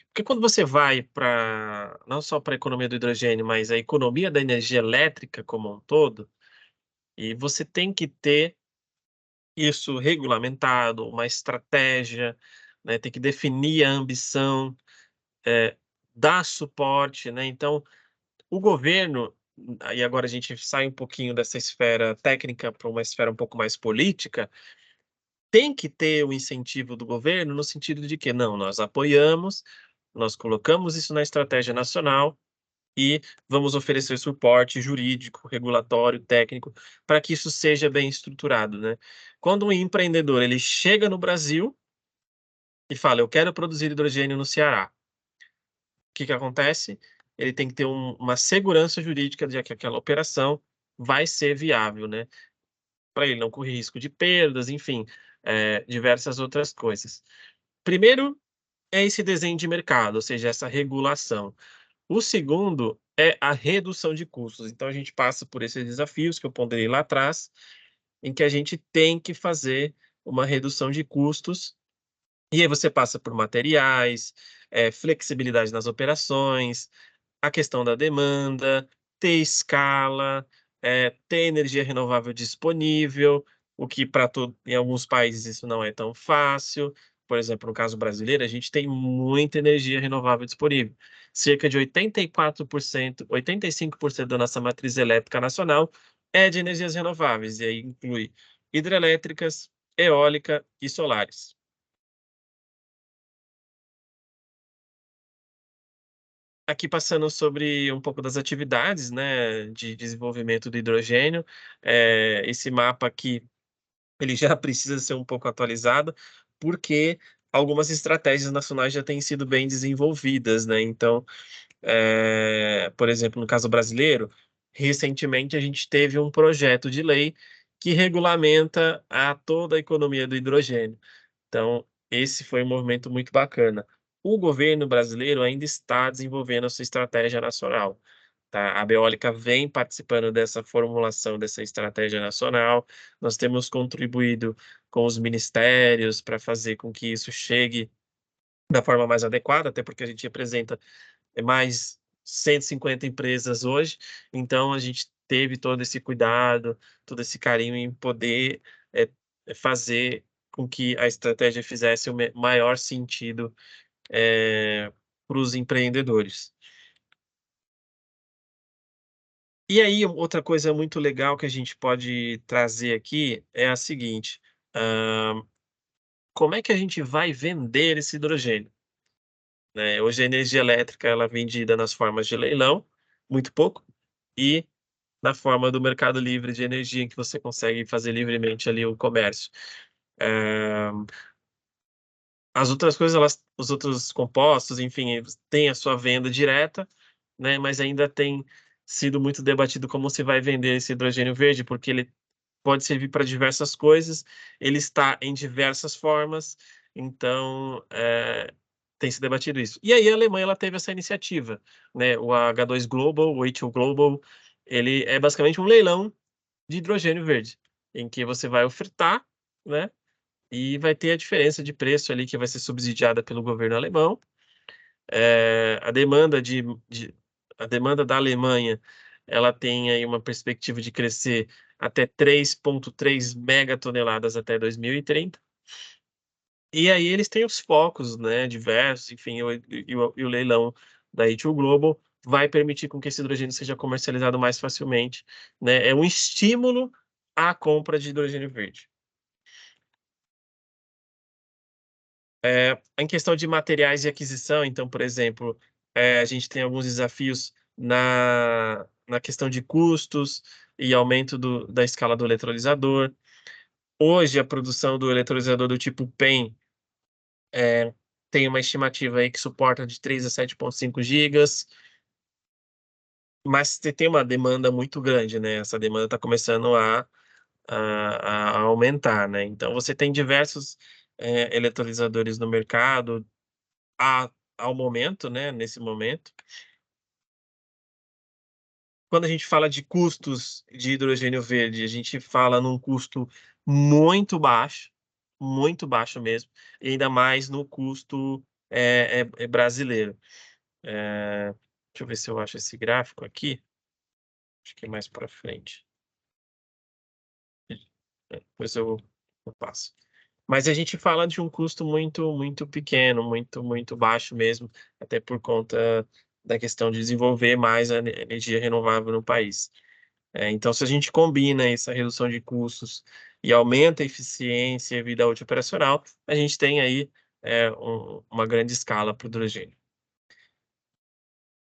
Porque quando você vai para não só para a economia do hidrogênio, mas a economia da energia elétrica como um todo, e você tem que ter isso regulamentado, uma estratégia, né, tem que definir a ambição, eh, dar suporte, né. Então, o governo, aí agora a gente sai um pouquinho dessa esfera técnica para uma esfera um pouco mais política, tem que ter o incentivo do governo no sentido de que: "Não, nós apoiamos, nós colocamos isso na estratégia nacional e vamos oferecer suporte jurídico, regulatório, técnico, para que isso seja bem estruturado", né. Quando um empreendedor ele chega no Brasil e fala: "Eu quero produzir hidrogênio no Ceará", o que que acontece? Ele tem que ter uma segurança jurídica de que aquela operação vai ser viável, né, para ele não correr risco de perdas, enfim, diversas outras coisas. Primeiro é esse desenho de mercado, ou seja, essa regulação. O segundo é a redução de custos. Então a gente passa por esses desafios que eu ponderei lá atrás, em que a gente tem que fazer uma redução de custos, e aí você passa por materiais, flexibilidade nas operações, a questão da demanda, ter escala, ter energia renovável disponível, o que para todo em alguns países isso não é tão fácil. Por exemplo, no caso brasileiro, a gente tem muita energia renovável disponível. Cerca de 84%, 85% da nossa matriz elétrica nacional é de energias renováveis, e aí inclui hidrelétricas, eólica e solares. Aqui passando sobre um pouco das atividades, né, de desenvolvimento do hidrogênio, esse mapa aqui, ele já precisa ser um pouco atualizado, porque algumas estratégias nacionais já têm sido bem desenvolvidas, né, então, por exemplo, no caso brasileiro, recentemente a gente teve um projeto de lei que regulamenta toda a economia do hidrogênio. Então, esse foi um movimento muito bacana. O governo brasileiro ainda está desenvolvendo a sua estratégia nacional, tá? A Beólica vem participando dessa formulação dessa estratégia nacional. Nós temos contribuído com os ministérios para fazer com que isso chegue da forma mais adequada, até porque a gente representa mais 150 empresas hoje, então a gente teve todo esse cuidado, todo esse carinho em poder, eh, fazer com que a estratégia fizesse o maior sentido, para os empreendedores. E aí outra coisa muito legal que a gente pode trazer aqui é a seguinte, como é que a gente vai vender esse hidrogênio, né? Hoje a energia elétrica ela é vendida nas formas de leilão, muito pouco. e na forma do mercado livre de energia, em que você consegue fazer livremente ali o comércio. As outras coisas, os outros compostos, enfim, eles têm a sua venda direta, né, mas ainda tem sido muito debatido como se vai vender esse hidrogênio verde, porque ele pode servir para diversas coisas, ele está em diversas formas, então, tem se debatido isso. E aí a Alemanha, ela teve essa iniciativa, né, o H2 Global, o H2 Global, ele é basicamente um leilão de hidrogênio verde, em que você vai ofertar, né, e vai ter a diferença de preço ali que vai ser subsidiada pelo governo alemão. A demanda a demanda da Alemanha, ela tem aí uma perspectiva de crescer até 3,3 megatoneladas até 2030. E aí eles têm os focos, né, diversos, enfim, e o leilão da H2 Global vai permitir com que esse hidrogênio seja comercializado mais facilmente, né, é um estímulo à compra de hidrogênio verde. Em questão de materiais e aquisição, então, por exemplo, a gente tem alguns desafios na questão de custos e aumento da escala do eletrolisador. Hoje, a produção do eletrolisador do tipo PEM, tem uma estimativa aí que suporta de 3 a 7,5 gigas, mas você tem uma demanda muito grande, né, essa demanda está começando a aumentar, né, então você tem diversos, eletrolisadores no mercado, a ao momento, né, nesse momento. Quando a gente fala de custos de hidrogênio verde, a gente fala num custo muito baixo mesmo, e ainda mais no custo, brasileiro. Deixa eu ver se eu acho esse gráfico aqui, acho que é mais para frente. Depois eu passo. Mas a gente fala de um custo muito pequeno, muito baixo mesmo, até por conta da questão de desenvolver mais a energia renovável no país. Então, se a gente combina essa redução de custos e aumenta a eficiência e a vida útil operacional, a gente tem aí, uma grande escala para o hidrogênio.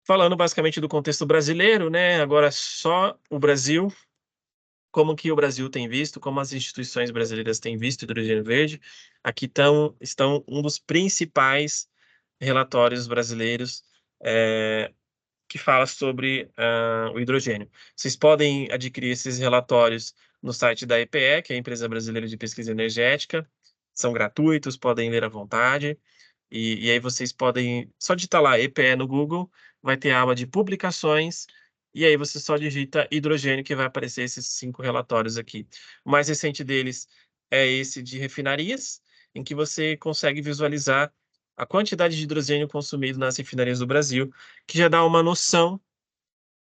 Falando basicamente do contexto brasileiro, né, agora só o Brasil, como que o Brasil tem visto, como as instituições brasileiras têm visto o hidrogênio verde. Aqui estão um dos principais relatórios brasileiros, que fala sobre, o hidrogênio. Vocês podem adquirir esses relatórios no site da EPE, que é a Empresa Brasileira de Pesquisa Energética, são gratuitos, podem ler à vontade, e aí vocês podem só digitar lá EPE no Google, vai ter a aba de publicações, e aí você só digita hidrogênio que vai aparecer esses 5 relatórios aqui. O mais recente deles é esse de refinarias, em que você consegue visualizar a quantidade de hidrogênio consumido nas refinarias do Brasil, que já dá uma noção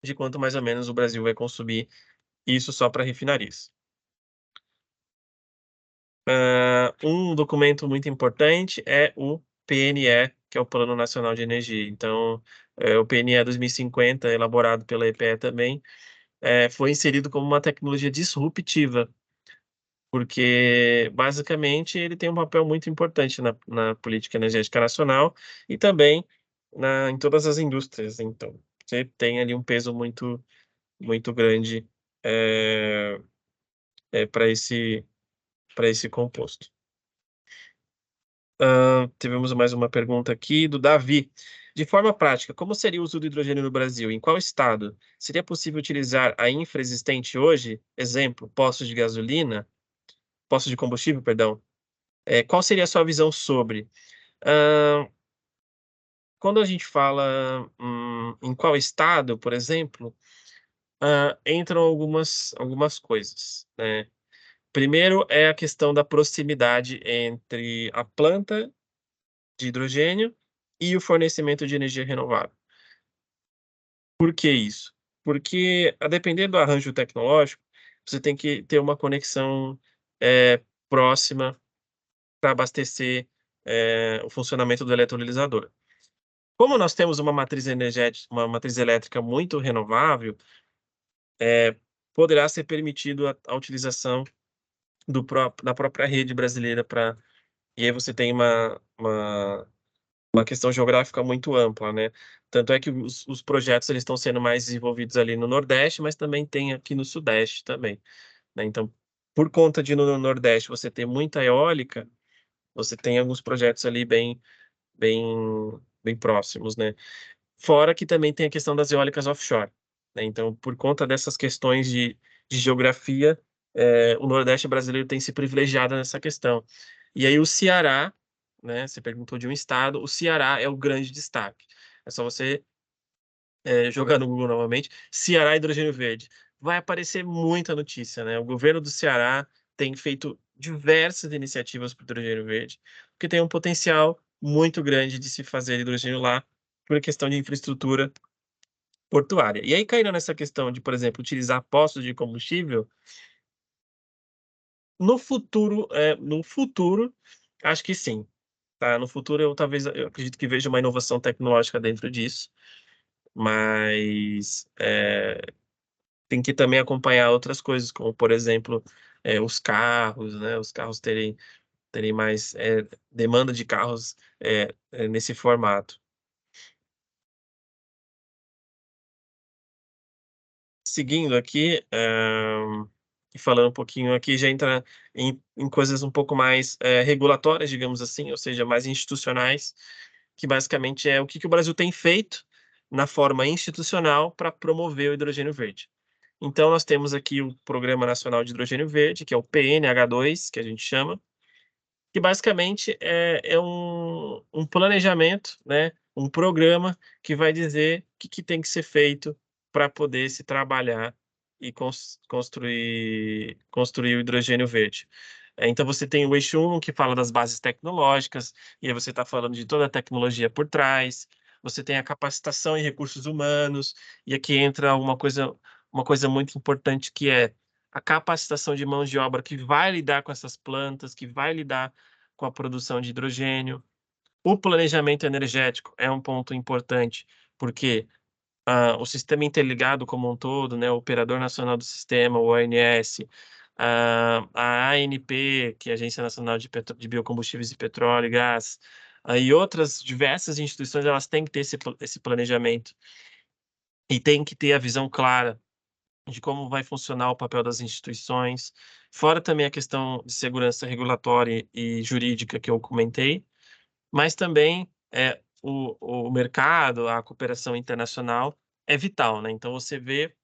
de quanto mais ou menos o Brasil vai consumir, isso só para refinarias. Um documento muito importante é o PNE, que é o Plano Nacional de Energia. Então, o PNE 2050, elaborado pela EPE também, foi inserido como uma tecnologia disruptiva, porque basicamente ele tem um papel muito importante na política energética nacional e também em todas as indústrias. Então, você tem ali um peso muito grande, para esse composto. Tivemos mais uma pergunta aqui do Davi. De forma prática, como seria o uso do hidrogênio no Brasil? Em qual estado? Seria possível utilizar a infra existente hoje? Exemplo, postos de combustível, perdão. Qual seria a sua visão sobre? Hã, Quando a gente fala, em qual estado, por exemplo, entram algumas coisas, né. Primeiro é a questão da proximidade entre a planta de hidrogênio e o fornecimento de energia renovável. Por que isso? Porque, a depender do arranjo tecnológico, você tem que ter uma conexão, próxima para abastecer, o funcionamento do eletrolisador. Como nós temos uma matriz elétrica muito renovável, poderá ser permitido a utilização da própria rede brasileira, para e aí você tem uma questão geográfica muito ampla, né? Tanto é que os projetos eles estão sendo mais desenvolvidos ali no Nordeste, mas também tem aqui no Sudeste também, né? Então, por conta de no Nordeste você ter muita eólica, você tem alguns projetos ali bem, bem próximos, né? Fora que também tem a questão das eólicas offshore, né? Então, por conta dessas questões de geografia, o Nordeste brasileiro tem se privilegiado nessa questão. E aí o Ceará, né? Você perguntou de um estado, o Ceará é o grande destaque. É só você jogar no Google novamente, Ceará Hidrogênio Verde. Vai aparecer muita notícia, né? O governo do Ceará tem feito diversas iniciativas para o hidrogênio verde, porque tem um potencial muito grande de se fazer hidrogênio lá, por questão de infraestrutura portuária. E aí, caindo nessa questão de, por exemplo, utilizar postos de combustível, no futuro, acho que sim, tá? No futuro, eu acredito que veja uma inovação tecnológica dentro disso, mas tem que também acompanhar outras coisas, como, por exemplo, os carros, né? Os carros terem mais demanda de carros nesse formato. Seguindo aqui, e falando um pouquinho aqui, já entra em coisas um pouco mais regulatórias, digamos assim, ou seja, mais institucionais, que basicamente é o que o Brasil tem feito na forma institucional para promover o hidrogênio verde. Então, nós temos aqui o Programa Nacional de Hidrogênio Verde, que é o PNH2, que a gente chama, que basicamente é um planejamento, né, um programa que vai dizer o que tem que ser feito para poder se trabalhar e construir o hidrogênio verde. Então você tem o eixo 1, que fala das bases tecnológicas, e aí você está falando de toda a tecnologia por trás. Você tem a capacitação e recursos humanos, e aqui entra uma coisa muito importante, que é a capacitação de mãos de obra que vai lidar com essas plantas, que vai lidar com a produção de hidrogênio. O planejamento energético é um ponto importante, porque o sistema interligado como um todo, né, o Operador Nacional do Sistema, o ONS, a ANP, que é a Agência Nacional de Biocombustíveis e Petróleo e Gás, e outras diversas instituições, elas têm que ter esse planejamento e têm que ter a visão clara de como vai funcionar o papel das instituições, fora também a questão de segurança regulatória e jurídica que eu comentei, mas também o mercado, a cooperação internacional é vital, né? Então você vê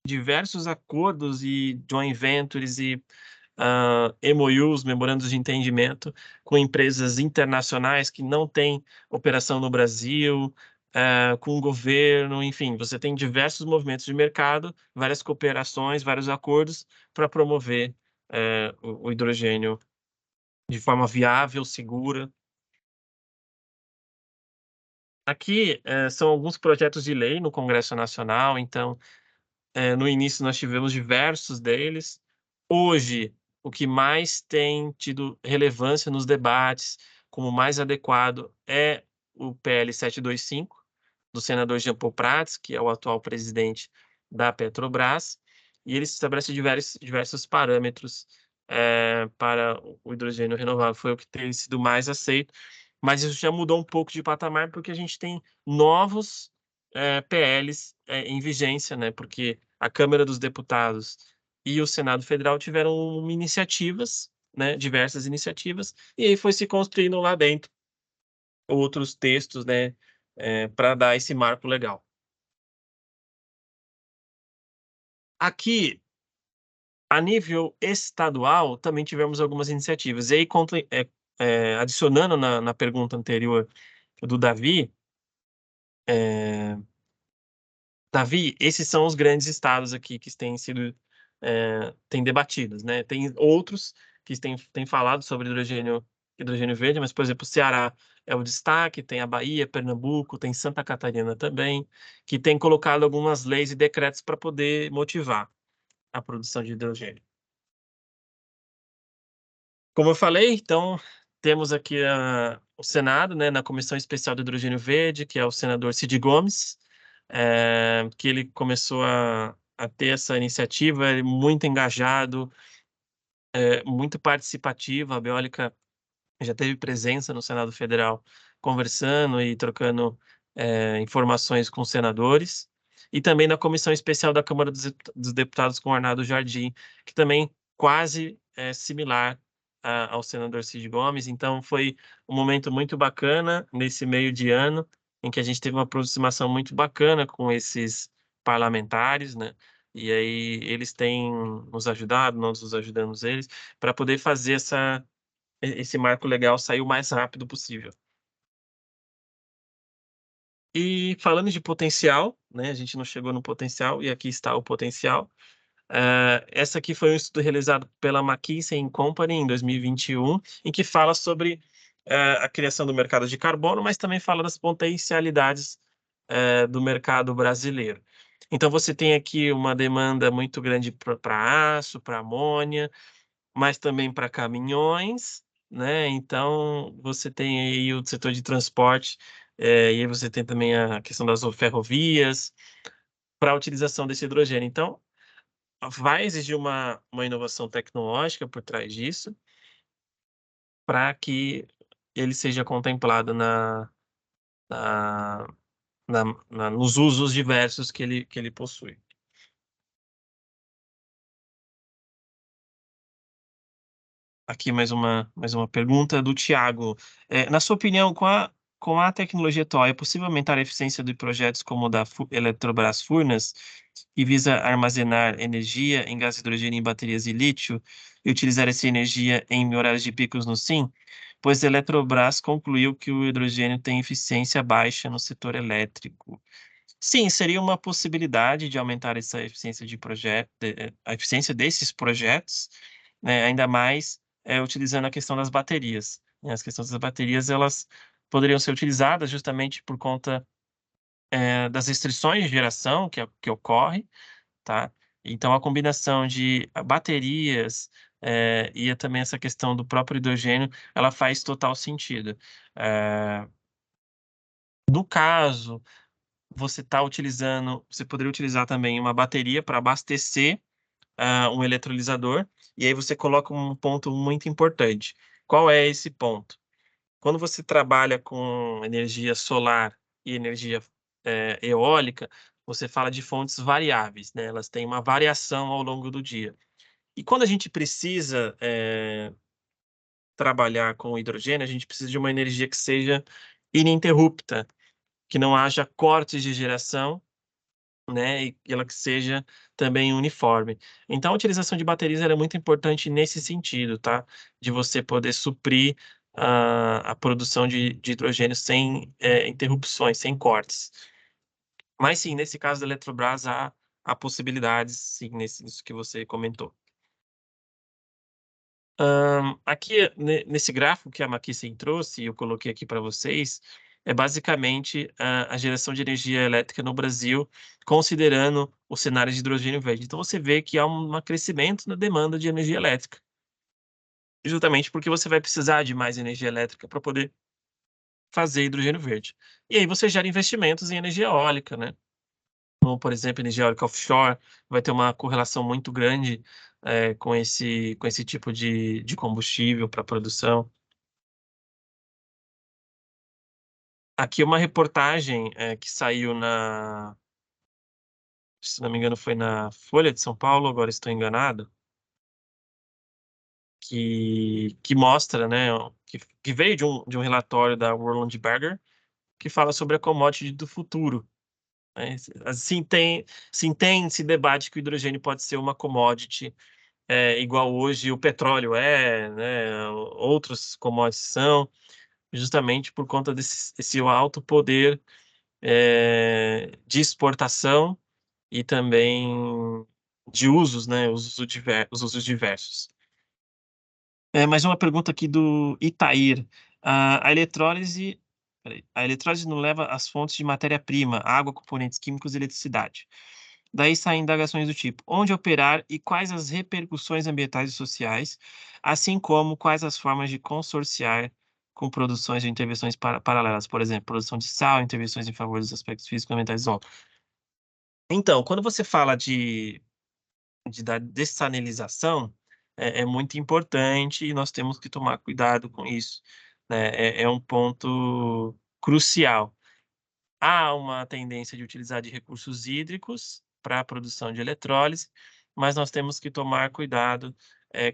diversos acordos e joint ventures e MOUs, memorandos de entendimento, com empresas internacionais que não têm operação no Brasil, com o governo, enfim, você tem diversos movimentos de mercado, várias cooperações, vários acordos para promover o hidrogênio de forma viável, segura. Aqui são alguns projetos de lei no Congresso Nacional, então no início nós tivemos diversos deles. Hoje, o que mais tem tido relevância nos debates, como mais adequado, é o PL 725, do senador Jean Paul Prats, que é o atual presidente da Petrobras, e ele estabelece diversos parâmetros para o hidrogênio renovável. Foi o que tem sido mais aceito, mas isso já mudou um pouco de patamar, porque a gente tem novos PLs em vigência, né? Porque a Câmara dos Deputados e o Senado Federal tiveram iniciativas, né? Diversas iniciativas, e aí foi se construindo lá dentro outros textos, né? Para dar esse marco legal. Aqui, a nível estadual, também tivemos algumas iniciativas. E aí, adicionando na pergunta anterior do Davi, esses são os grandes estados aqui que têm debatidos, né? Tem outros que têm falado sobre hidrogênio verde, mas, por exemplo, o Ceará é o destaque, tem a Bahia, Pernambuco, tem Santa Catarina também, que tem colocado algumas leis e decretos para poder motivar a produção de hidrogênio. Como eu falei, então, temos aqui o Senado, né, na Comissão Especial do Hidrogênio Verde, que é o senador Cid Gomes, que ele começou a ter essa iniciativa, ele muito engajado, muito participativo. A Beólica já teve presença no Senado Federal conversando e trocando informações com senadores, e também na comissão especial da Câmara dos Deputados com Arnaldo Jardim, que também quase é similar ao senador Cid Gomes. Então foi um momento muito bacana nesse meio de ano, em que a gente teve uma aproximação muito bacana com esses parlamentares, né? E aí eles têm nos ajudado, nós nos ajudamos eles, para poder fazer esse marco legal sair o mais rápido possível. E falando de potencial, né, a gente não chegou no potencial, e aqui está o potencial. Essa aqui foi um estudo realizado pela McKinsey & Company em 2021, em que fala sobre a criação do mercado de carbono, mas também fala das potencialidades do mercado brasileiro. Então você tem aqui uma demanda muito grande para aço, para amônia, mas também para caminhões, né? Então você tem aí o setor de transporte, e aí você tem também a questão das ferrovias para a utilização desse hidrogênio. Então vai exigir uma inovação tecnológica por trás disso, para que ele seja contemplado na nos usos diversos que ele possui. Aqui mais uma pergunta do Tiago. Na sua opinião, com a tecnologia atual, é possível aumentar a eficiência de projetos como o da Eletrobras Furnas, que visa armazenar energia em gás hidrogênio em baterias de lítio e utilizar essa energia em horários de picos no SIM? Pois a Eletrobras concluiu que o hidrogênio tem eficiência baixa no setor elétrico. Sim, seria uma possibilidade de aumentar essa eficiência de projeto, a eficiência desses projetos, né, ainda mais, utilizando a questão das baterias, né. As questões das baterias, elas poderiam ser utilizadas justamente por conta, das restrições de geração que ocorre, tá. Então a combinação de baterias, e também essa questão do próprio hidrogênio, ela faz total sentido. Eh, no caso você poderia utilizar também uma bateria para abastecer, um eletrolisador, e aí você coloca um ponto muito importante. Qual é esse ponto? Quando você trabalha com energia solar e energia, eólica, você fala de fontes variáveis, né, elas têm uma variação ao longo do dia. E quando a gente precisa, trabalhar com hidrogênio, a gente precisa de uma energia que seja ininterrupta, que não haja cortes de geração, né, e ela que seja também uniforme. Então a utilização de baterias ela é muito importante nesse sentido, tá, de você poder suprir a produção de hidrogênio sem, interrupções, sem cortes. Mas sim, nesse caso da Eletrobras há possibilidades sim, nisso que você comentou. Aqui nesse gráfico que a McKinsey trouxe, eu coloquei aqui para vocês, é basicamente a geração de energia elétrica no Brasil, considerando o cenário de hidrogênio verde. Então você vê que há um crescimento na demanda de energia elétrica, justamente porque você vai precisar de mais energia elétrica para poder fazer hidrogênio verde. E aí você gera investimentos em energia eólica, né, como por exemplo energia eólica offshore, vai ter uma correlação muito grande, com esse tipo de combustível para produção. Aqui uma reportagem, que saiu se não me engano foi na Folha de São Paulo, agora estou enganado, que mostra, né, que veio de um relatório da Roland Berger, que fala sobre a commodity do futuro, né. Se debate que o hidrogênio pode ser uma commodity, igual hoje o petróleo é, né, outros commodities são, justamente por conta desse alto poder, de exportação e também de usos, né, os usos diversos. Mais uma pergunta aqui do Itair. A eletrólise a eletrólise não leva as fontes de matéria-prima, água, componentes químicos e eletricidade. Daí saem indagações do tipo: onde operar e quais as repercussões ambientais e sociais, assim como quais as formas de consorciar com produções ou intervenções paralelas, por exemplo, produção de sal, intervenções em favor dos aspectos físicos e ambientais. Então, quando você fala da dessalinização, é muito importante e nós temos que tomar cuidado com isso, né, é um ponto crucial. Há uma tendência de utilizar de recursos hídricos para a produção de eletrólise, mas nós temos que tomar cuidado,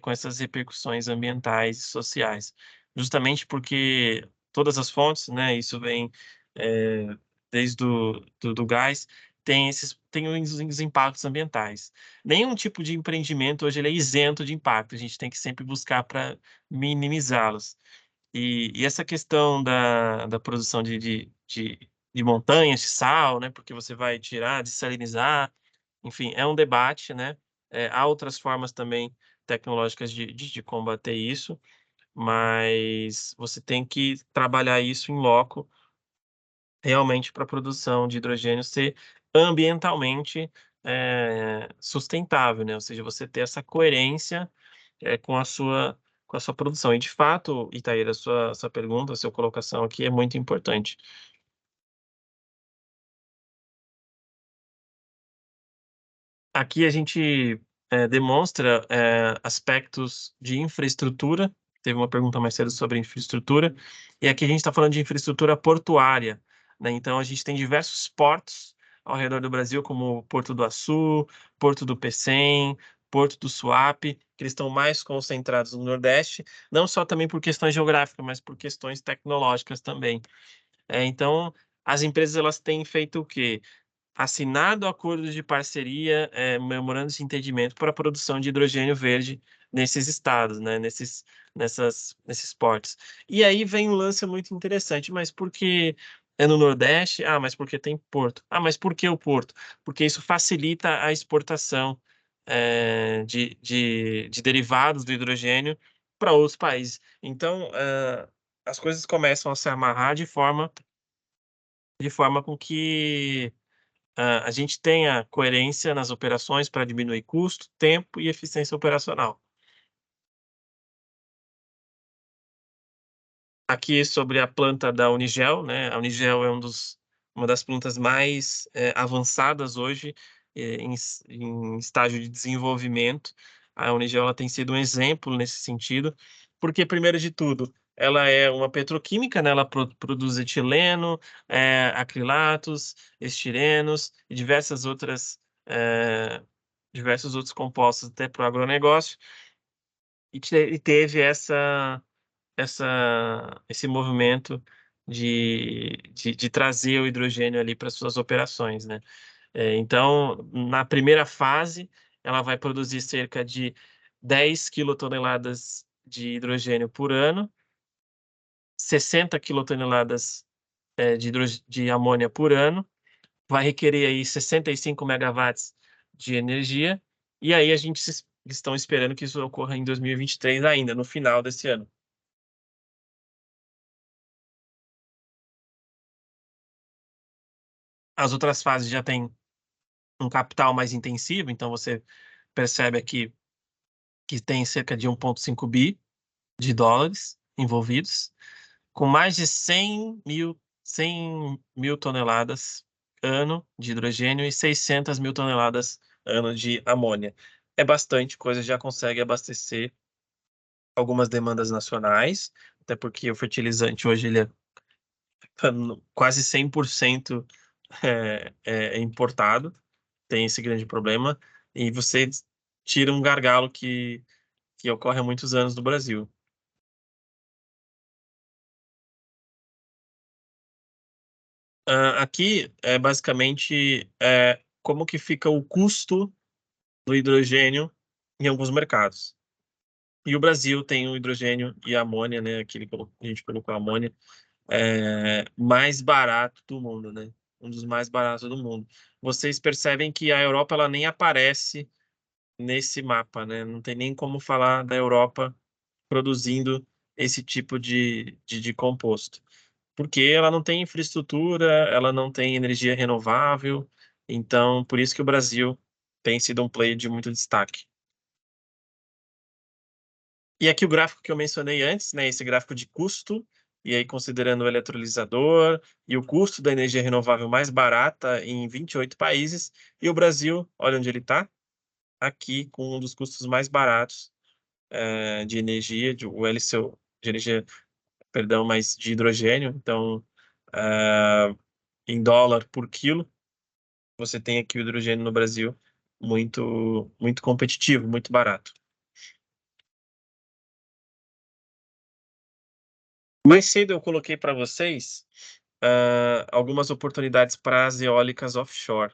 com essas repercussões ambientais e sociais. Justamente porque todas as fontes, né, isso vem, desde do gás, tem os impactos ambientais. Nenhum tipo de empreendimento hoje ele é isento de impacto, a gente tem que sempre buscar para minimizá-los. E essa questão da produção de montanhas de sal, né, porque você vai tirar, dessalinizar, enfim, é um debate, né, há outras formas também tecnológicas de combater isso, mas você tem que trabalhar isso em loco, realmente para a produção de hidrogênio ser ambientalmente, sustentável, né, ou seja, você ter essa coerência com a sua produção. E de fato, Itaíra, a sua pergunta, a sua colocação aqui é muito importante. Aqui a gente, demonstra, aspectos de infraestrutura. Teve uma pergunta mais cedo sobre infraestrutura, e aqui a gente está falando de infraestrutura portuária, né, então a gente tem diversos portos ao redor do Brasil, como o Porto do Açu, Porto do Pecém, Porto do Suape, que eles estão mais concentrados no Nordeste, não só também por questões geográficas, mas por questões tecnológicas também. Então, as empresas elas têm feito o quê? Assinado acordos de parceria, memorandos de entendimento para a produção de hidrogênio verde nesses estados, né, nesses portos. E aí vem um lance muito interessante, mas por que é no Nordeste? Ah, mas porque tem porto. Ah, mas por que o porto? Porque isso facilita a exportação, de derivados do hidrogênio para outros países. Então, as coisas começam a se amarrar de forma com que a gente tenha coerência nas operações para diminuir custo, tempo e eficiência operacional. Aqui sobre a planta da Unigel, né, a Unigel é uma das plantas mais, avançadas hoje, em estágio de desenvolvimento. A Unigel ela tem sido um exemplo nesse sentido, porque primeiro de tudo, ela é uma petroquímica, né, ela produz etileno, acrilatos, estirenos e diversos outros compostos até para o agronegócio, e teve esse movimento de trazer o hidrogênio ali para suas operações, né. Então, na primeira fase, ela vai produzir cerca de 10 quilotoneladas de hidrogênio por ano, 60 quilotoneladas, de amônia por ano, vai requerer aí 65 megawatts de energia, e aí a gente estão esperando que isso ocorra em 2023 ainda, no final desse ano. As outras fases já têm um capital mais intensivo, então você percebe aqui que tem cerca de 1,5 bi de dólares envolvidos, com mais de 100 mil toneladas ano de hidrogênio e 600 mil toneladas ano de amônia. É bastante coisa, já consegue abastecer algumas demandas nacionais, até porque o fertilizante hoje ele é quase 100% é importado, tem esse grande problema, e você tira um gargalo que ocorre há muitos anos no Brasil. Aqui é basicamente, como que fica o custo do hidrogênio em alguns mercados. E o Brasil tem o hidrogênio e a amônia, né, aqui a gente colocou a amônia, mais barato do mundo, né, um dos mais baratos do mundo. Vocês percebem que a Europa ela nem aparece nesse mapa, né, não tem nem como falar da Europa produzindo esse tipo de composto. Porque ela não tem infraestrutura, ela não tem energia renovável, então por isso que o Brasil tem sido um player de muito destaque. E aqui o gráfico que eu mencionei antes, né, esse gráfico de custo, e aí considerando o eletrolisador e o custo da energia renovável mais barata em 28 países, e o Brasil, olha onde ele está, aqui com um dos custos mais baratos, de energia, o LCO de energia perdão, mas de hidrogênio. Então, em dólar por quilo, você tem aqui o hidrogênio no Brasil muito, muito competitivo, muito barato. Mais cedo eu coloquei para vocês algumas oportunidades para as eólicas offshore.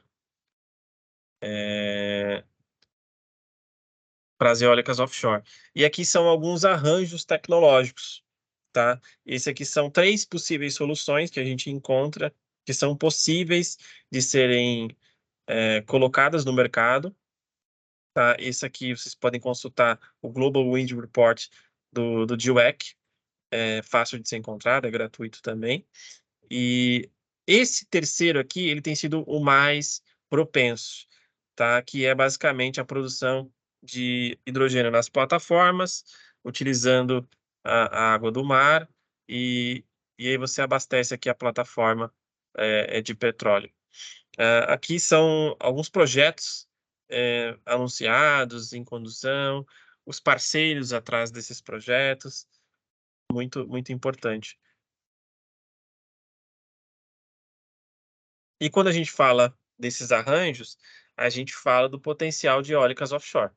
Para as eólicas offshore. E aqui são alguns arranjos tecnológicos, tá? Esse aqui são 3 possíveis soluções que a gente encontra, que são possíveis de serem colocadas no mercado, tá? Esse aqui vocês podem consultar o Global Wind Report do GWEC, é fácil de ser encontrado, é gratuito também. E esse terceiro aqui, ele tem sido o mais propenso, tá? Que é basicamente a produção de hidrogênio nas plataformas, utilizando a água do mar, e aí você abastece aqui a plataforma de petróleo. Aqui são alguns projetos anunciados em condução, os parceiros atrás desses projetos, muito, muito importante. E quando a gente fala desses arranjos, a gente fala do potencial de eólicas offshore.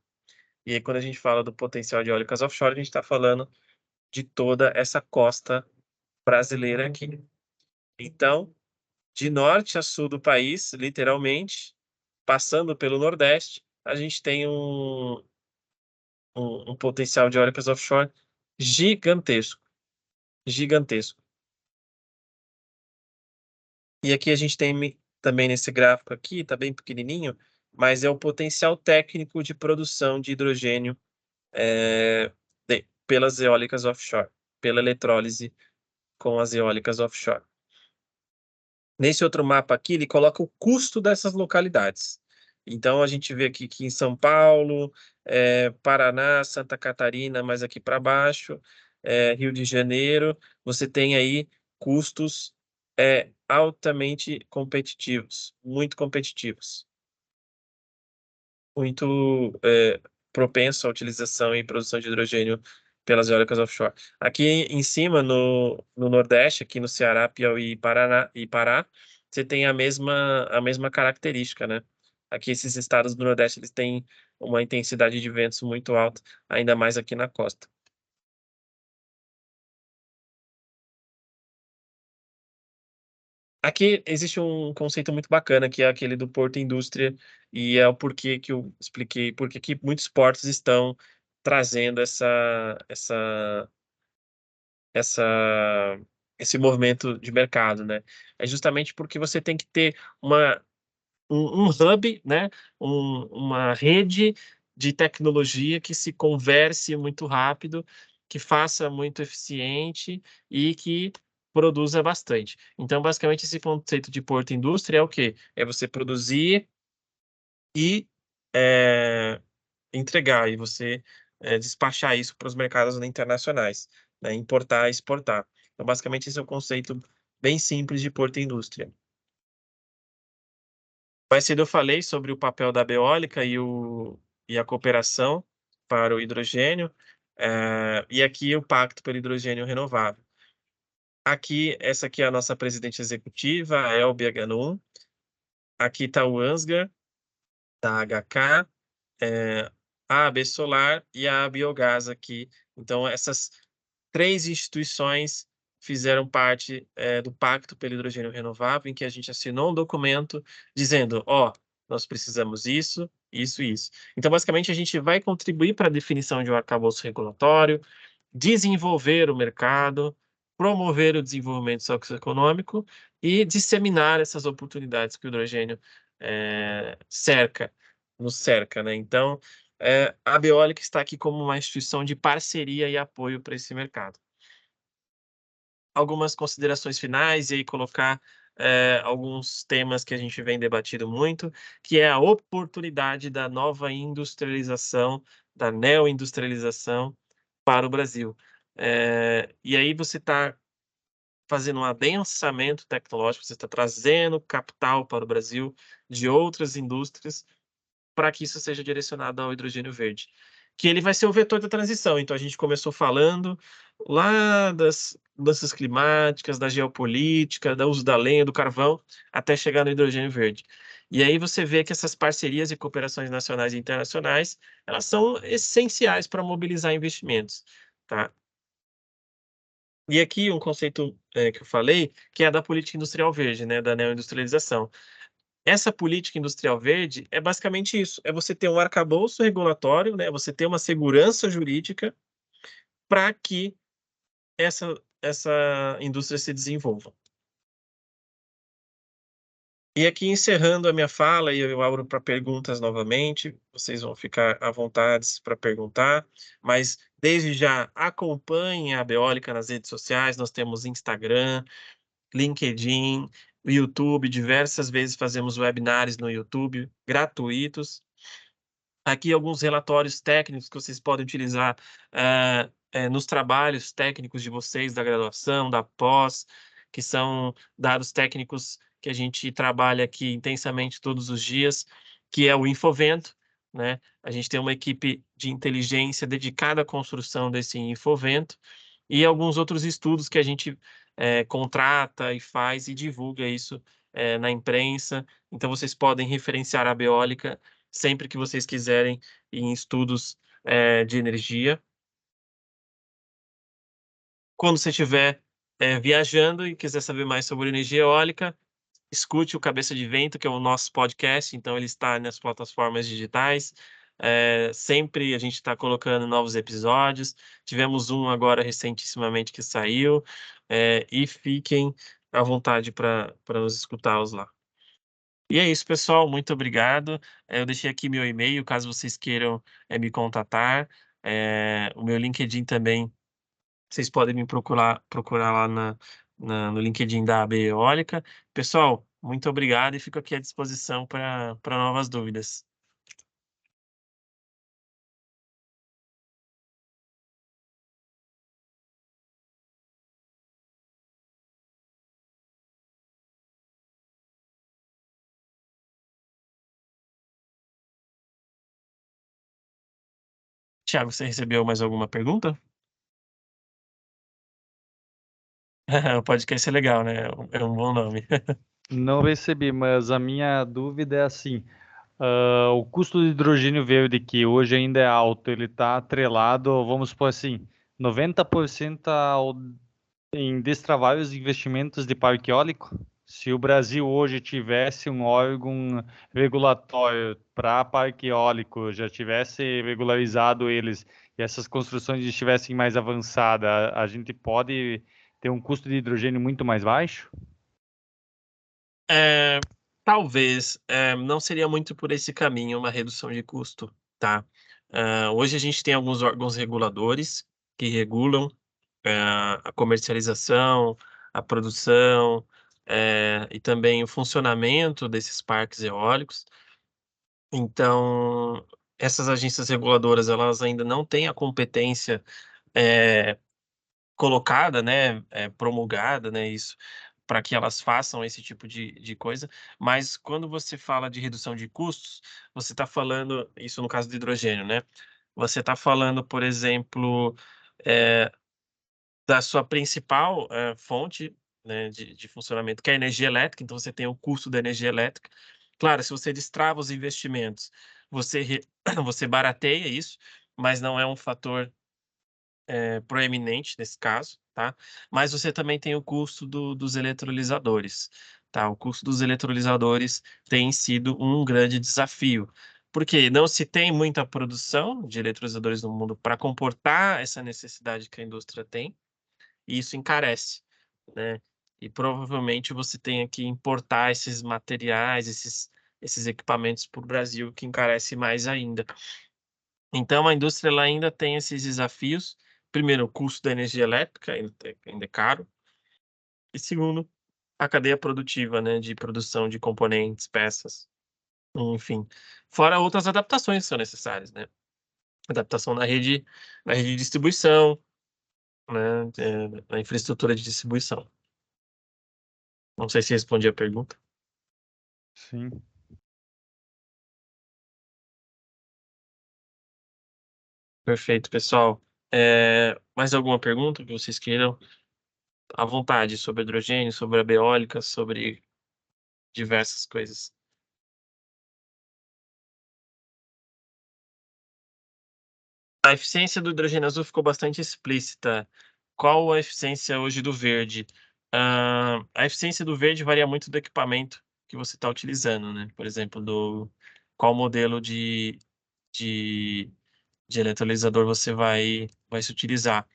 E aí, quando a gente fala do potencial de eólicas offshore, a gente está falando de toda essa costa brasileira aqui. Então, de norte a sul do país, literalmente, passando pelo Nordeste, a gente tem um potencial de eólicas offshore gigantesco, gigantesco. E aqui a gente tem também nesse gráfico aqui, tá bem pequenininho, mas é o potencial técnico de produção de hidrogênio pelas eólicas offshore, pela eletrólise com as eólicas offshore. Nesse outro mapa aqui, ele coloca o custo dessas localidades. Então, a gente vê aqui que em São Paulo, Paraná, Santa Catarina, mais aqui para baixo, Rio de Janeiro, você tem aí custos altamente competitivos, muito competitivos, muito propenso à utilização e produção de hidrogênio pelas eólicas offshore. Aqui em cima, no Nordeste, aqui no Ceará, Piauí e Pará, você tem a mesma característica, né? Aqui esses estados do Nordeste, eles têm uma intensidade de ventos muito alta, ainda mais aqui na costa. Aqui existe um conceito muito bacana, que é aquele do Porto Indústria, e é o porquê que eu expliquei, porque que muitos portos estão trazendo essa, esse movimento de mercado, né? É justamente porque você tem que ter um hub, né? Uma rede de tecnologia que se converse muito rápido, que faça muito eficiente e que produza bastante. Então, basicamente, esse conceito de porto indústria é o quê? É você produzir e entregar, e você despachar isso para os mercados internacionais, né? Importar e exportar. Então, basicamente, esse é o conceito bem simples de porto indústria. Mais cedo eu falei sobre o papel da eólica e a cooperação para o hidrogênio, e aqui o Pacto pelo Hidrogênio Renovável. Aqui, essa aqui é a nossa presidente executiva, a Elbia Ganum. Aqui está o Ansgar, da HK, a AB Solar e a Biogás aqui. Então, essas 3 instituições fizeram parte do Pacto pelo Hidrogênio Renovável, em que a gente assinou um documento dizendo, nós precisamos isso, isso e isso. Então, basicamente, a gente vai contribuir para a definição de um arcabouço regulatório, desenvolver o mercado, promover o desenvolvimento socioeconômico e disseminar essas oportunidades que o hidrogênio nos cerca, né? Então, a Beólica está aqui como uma instituição de parceria e apoio para esse mercado. Algumas considerações finais e aí colocar alguns temas que a gente vem debatido muito, que é a oportunidade da nova industrialização, da neoindustrialização para o Brasil. E aí você está fazendo um adensamento tecnológico, você está trazendo capital para o Brasil de outras indústrias para que isso seja direcionado ao hidrogênio verde, que ele vai ser o vetor da transição. Então, a gente começou falando lá das mudanças climáticas, da geopolítica, do uso da lenha, do carvão, até chegar no hidrogênio verde. E aí você vê que essas parcerias e cooperações nacionais e internacionais, elas são essenciais para mobilizar investimentos, tá? E aqui um conceito, que eu falei, que é da política industrial verde, né, da neoindustrialização. Essa política industrial verde é basicamente isso, é você ter um arcabouço regulatório, né, você ter uma segurança jurídica para que essa indústria se desenvolva. E aqui encerrando a minha fala, e eu abro para perguntas novamente, vocês vão ficar à vontade para perguntar, mas desde já acompanhem a Beólica nas redes sociais, nós temos Instagram, LinkedIn, YouTube, diversas vezes fazemos webinários no YouTube gratuitos. Aqui alguns relatórios técnicos que vocês podem utilizar, nos trabalhos técnicos de vocês, da graduação, da pós, que são dados técnicos que a gente trabalha aqui intensamente todos os dias, que é o Infovento, né. A gente tem uma equipe de inteligência dedicada à construção desse Infovento, e alguns outros estudos que a gente, contrata e faz e divulga isso, na imprensa. Então vocês podem referenciar a Beólica sempre que vocês quiserem em estudos, de energia. Quando você estiver, viajando e quiser saber mais sobre energia eólica, escute o Cabeça de Vento, que é o nosso podcast, então ele está nas plataformas digitais. Sempre a gente está colocando novos episódios. Tivemos um agora recentissimamente que saiu, e fiquem à vontade para nos escutá-los lá. E é isso, pessoal. Muito obrigado. Eu deixei aqui meu e-mail, caso vocês queiram, me contatar. O meu LinkedIn também, vocês podem me procurar lá no LinkedIn da AB Eólica. Pessoal, muito obrigado e fico aqui à disposição para novas dúvidas. Tiago, você recebeu mais alguma pergunta? O podcast é legal, né? É um bom nome. Não recebi, mas a minha dúvida é assim: o custo do hidrogênio verde, que hoje ainda é alto, ele está atrelado, vamos supor assim, 90% em destravar os investimentos de parque eólico? Se o Brasil hoje tivesse um órgão regulatório para parque eólico, já tivesse regularizado eles e essas construções estivessem mais avançadas, a gente pode ter um custo de hidrogênio muito mais baixo? Eh, talvez, não seria muito por esse caminho uma redução de custo, tá. Hoje a gente tem alguns órgãos reguladores que regulam, a comercialização, a produção, e também o funcionamento desses parques eólicos. Então, essas agências reguladoras, elas ainda não têm a competência, eh colocada, né, promulgada, né, isso, para que elas façam esse tipo de coisa, mas quando você fala de redução de custos, você está falando isso no caso do hidrogênio, né, você está falando, por exemplo, eh, da sua principal, fonte, né, de funcionamento, que é a energia elétrica, então você tem o custo da energia elétrica. Claro, se você destrava os investimentos, você você barateia isso, mas não é um fator proeminente nesse caso, tá. Mas você também tem o custo dos eletrolisadores, tá. O custo dos eletrolisadores tem sido um grande desafio, porque não se tem muita produção de eletrolisadores no mundo para comportar essa necessidade que a indústria tem, e isso encarece, né. E provavelmente você tenha que importar esses materiais, esses equipamentos para o Brasil, que encarece mais ainda. Então a indústria ela ainda tem esses desafios. Primeiro, o custo da energia elétrica ainda é caro, e segundo, a cadeia produtiva, né, de produção de componentes, peças, enfim. Fora outras adaptações que são necessárias, né, adaptação na rede de distribuição, né, na infraestrutura de distribuição. Não sei se respondi a pergunta. Sim. Perfeito, pessoal. Mais alguma pergunta que vocês queiram? À vontade, sobre hidrogênio, sobre a eólica, sobre diversas coisas. A eficiência do hidrogênio azul ficou bastante explícita. Qual a eficiência hoje do verde? A eficiência do verde varia muito do equipamento que você está utilizando, né? Por exemplo, qual modelo de, de eletrolisador você vai se utilizar.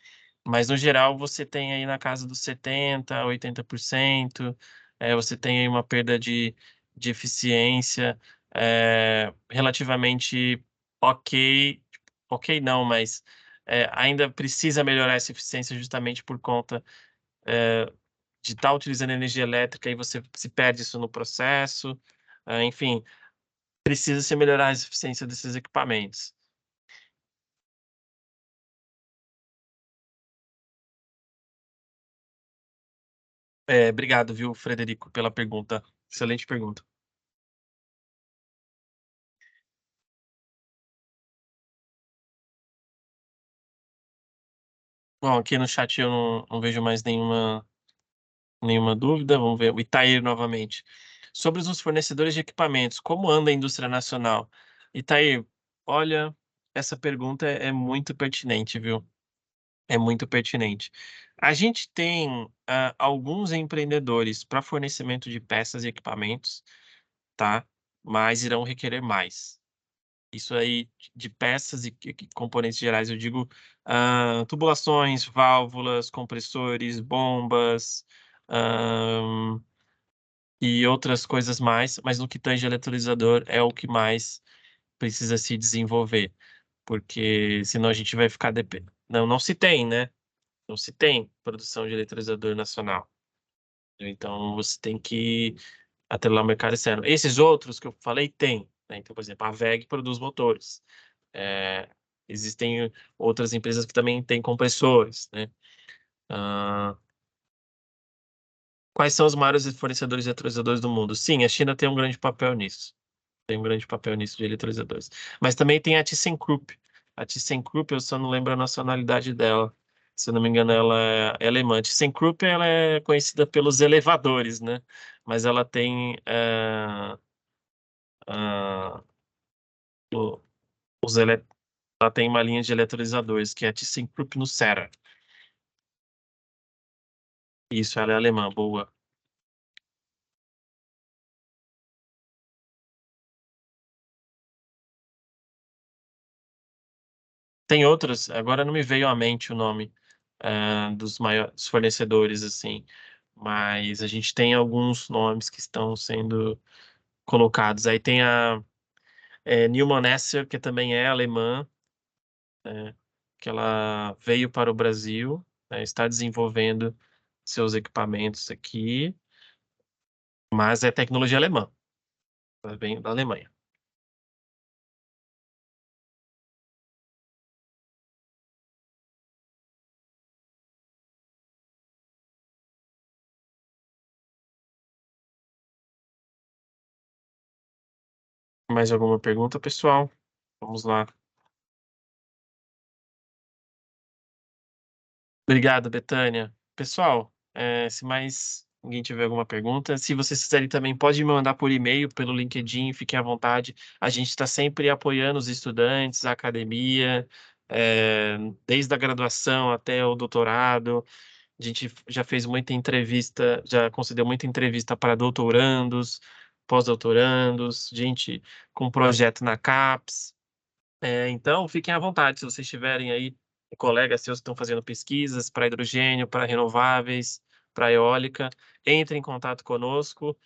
Mas, no geral, você tem aí na casa dos 70%, 80%. Você tem aí uma perda de eficiência relativamente ok. Ok, não, mas ainda precisa melhorar essa eficiência justamente por conta é, de estar utilizando energia elétrica e você se perde isso no processo. Enfim, precisa se melhorar a eficiência desses equipamentos. Obrigado, viu, Frederico, pela pergunta. Excelente pergunta. Bom, aqui no chat eu não vejo mais nenhuma dúvida. Vamos ver. O Itair novamente. Sobre os fornecedores de equipamentos, como anda a indústria nacional? Itair, olha, essa pergunta é muito pertinente, viu? É muito pertinente. A gente tem alguns empreendedores para fornecimento de peças e equipamentos, tá? Mas irão requerer mais. Isso aí de peças e componentes gerais, eu digo tubulações, válvulas, compressores, bombas, ahn, e outras coisas mais, mas no que tange eletrolisador é o que mais precisa se desenvolver, porque senão a gente vai ficar dependendo. Não se tem, né? Não se tem produção de eletrolisador nacional. Então você tem que atrelar o mercado externo. Esses outros que eu falei tem, né? Então, por exemplo, a WEG produz motores. É, existem outras empresas que também têm compressores, né? Ah, quais são os maiores fornecedores de eletrolisadores do mundo? Sim, a China tem um grande papel nisso. Tem um grande papel nisso de eletrolisadores. Mas também tem a ThyssenKrupp. A ThyssenKrupp, eu só não lembro a nacionalidade dela. Se eu não me engano, ela é alemã. A ThyssenKrupp, ela é conhecida pelos elevadores, né? Mas ela tem ah, o- ela tem uma linha de eletrolisadores, que é a ThyssenKrupp Nucera. Isso, ela é alemã, boa. Tem outras, agora não me veio à mente o nome dos maiores fornecedores, assim, mas a gente tem alguns nomes que estão sendo colocados. Aí tem a Neumann Esser, que também é alemã, né, que ela veio para o Brasil, né, está desenvolvendo seus equipamentos aqui, mas é tecnologia alemã, ela vem da Alemanha. Mais alguma pergunta, pessoal? Vamos lá. Obrigado, Betânia. Pessoal, se mais ninguém tiver alguma pergunta, se vocês quiserem também, pode me mandar por e-mail, pelo LinkedIn, fiquem à vontade. A gente está sempre apoiando os estudantes, a academia, desde a graduação até o doutorado. A gente já fez muita entrevista, já concedeu muita entrevista para doutorandos, pós-doutorandos, gente com projeto na CAPES. Então, fiquem à vontade, se vocês tiverem aí colegas seus que estão fazendo pesquisas para hidrogênio, para renováveis, para eólica, entrem em contato conosco.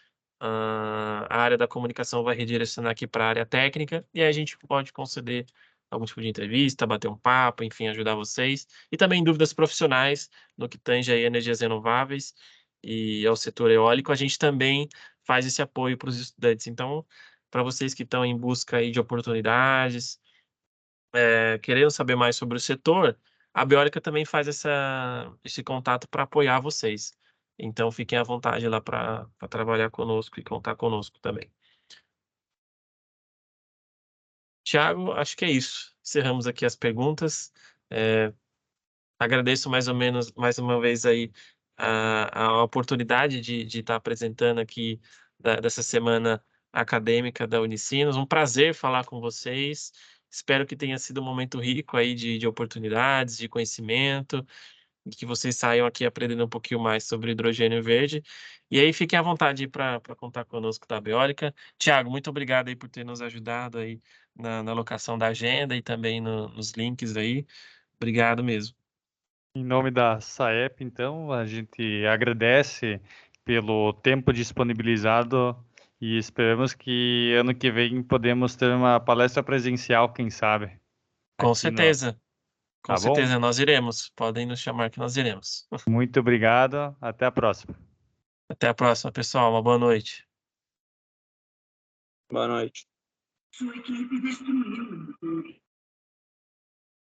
A área da comunicação vai redirecionar aqui para a área técnica e aí a gente pode conceder algum tipo de entrevista, bater um papo, enfim, ajudar vocês. E também dúvidas profissionais no que tange aí energias renováveis e ao setor eólico, a gente também faz esse apoio para os estudantes. Então, para vocês que estão em busca aí de oportunidades, querendo saber mais sobre o setor, a Biólica também faz esse contato para apoiar vocês. Então, fiquem à vontade lá para trabalhar conosco e contar conosco também. Tiago, acho que é isso. Encerramos aqui as perguntas. agradeço mais uma vez aí a oportunidade de estar apresentando aqui dessa semana acadêmica da Unicinos. Um prazer falar com vocês. Espero que tenha sido um momento rico aí de oportunidades, de conhecimento, e que vocês saiam aqui aprendendo um pouquinho mais sobre hidrogênio verde. E aí fiquem à vontade para contar conosco da Beólica. Tiago, muito obrigado aí por ter nos ajudado aí na alocação da agenda e também nos links aí. Obrigado mesmo. Em nome da SAEP, então, a gente agradece pelo tempo disponibilizado e esperamos que ano que vem podemos ter uma palestra presencial, quem sabe, Com aqui no. certeza, com Tá bom? certeza, nós iremos. Podem nos chamar que nós iremos. Muito obrigado. Até a próxima. Até a próxima, pessoal. Uma boa noite. Boa noite. Sua equipe destruiu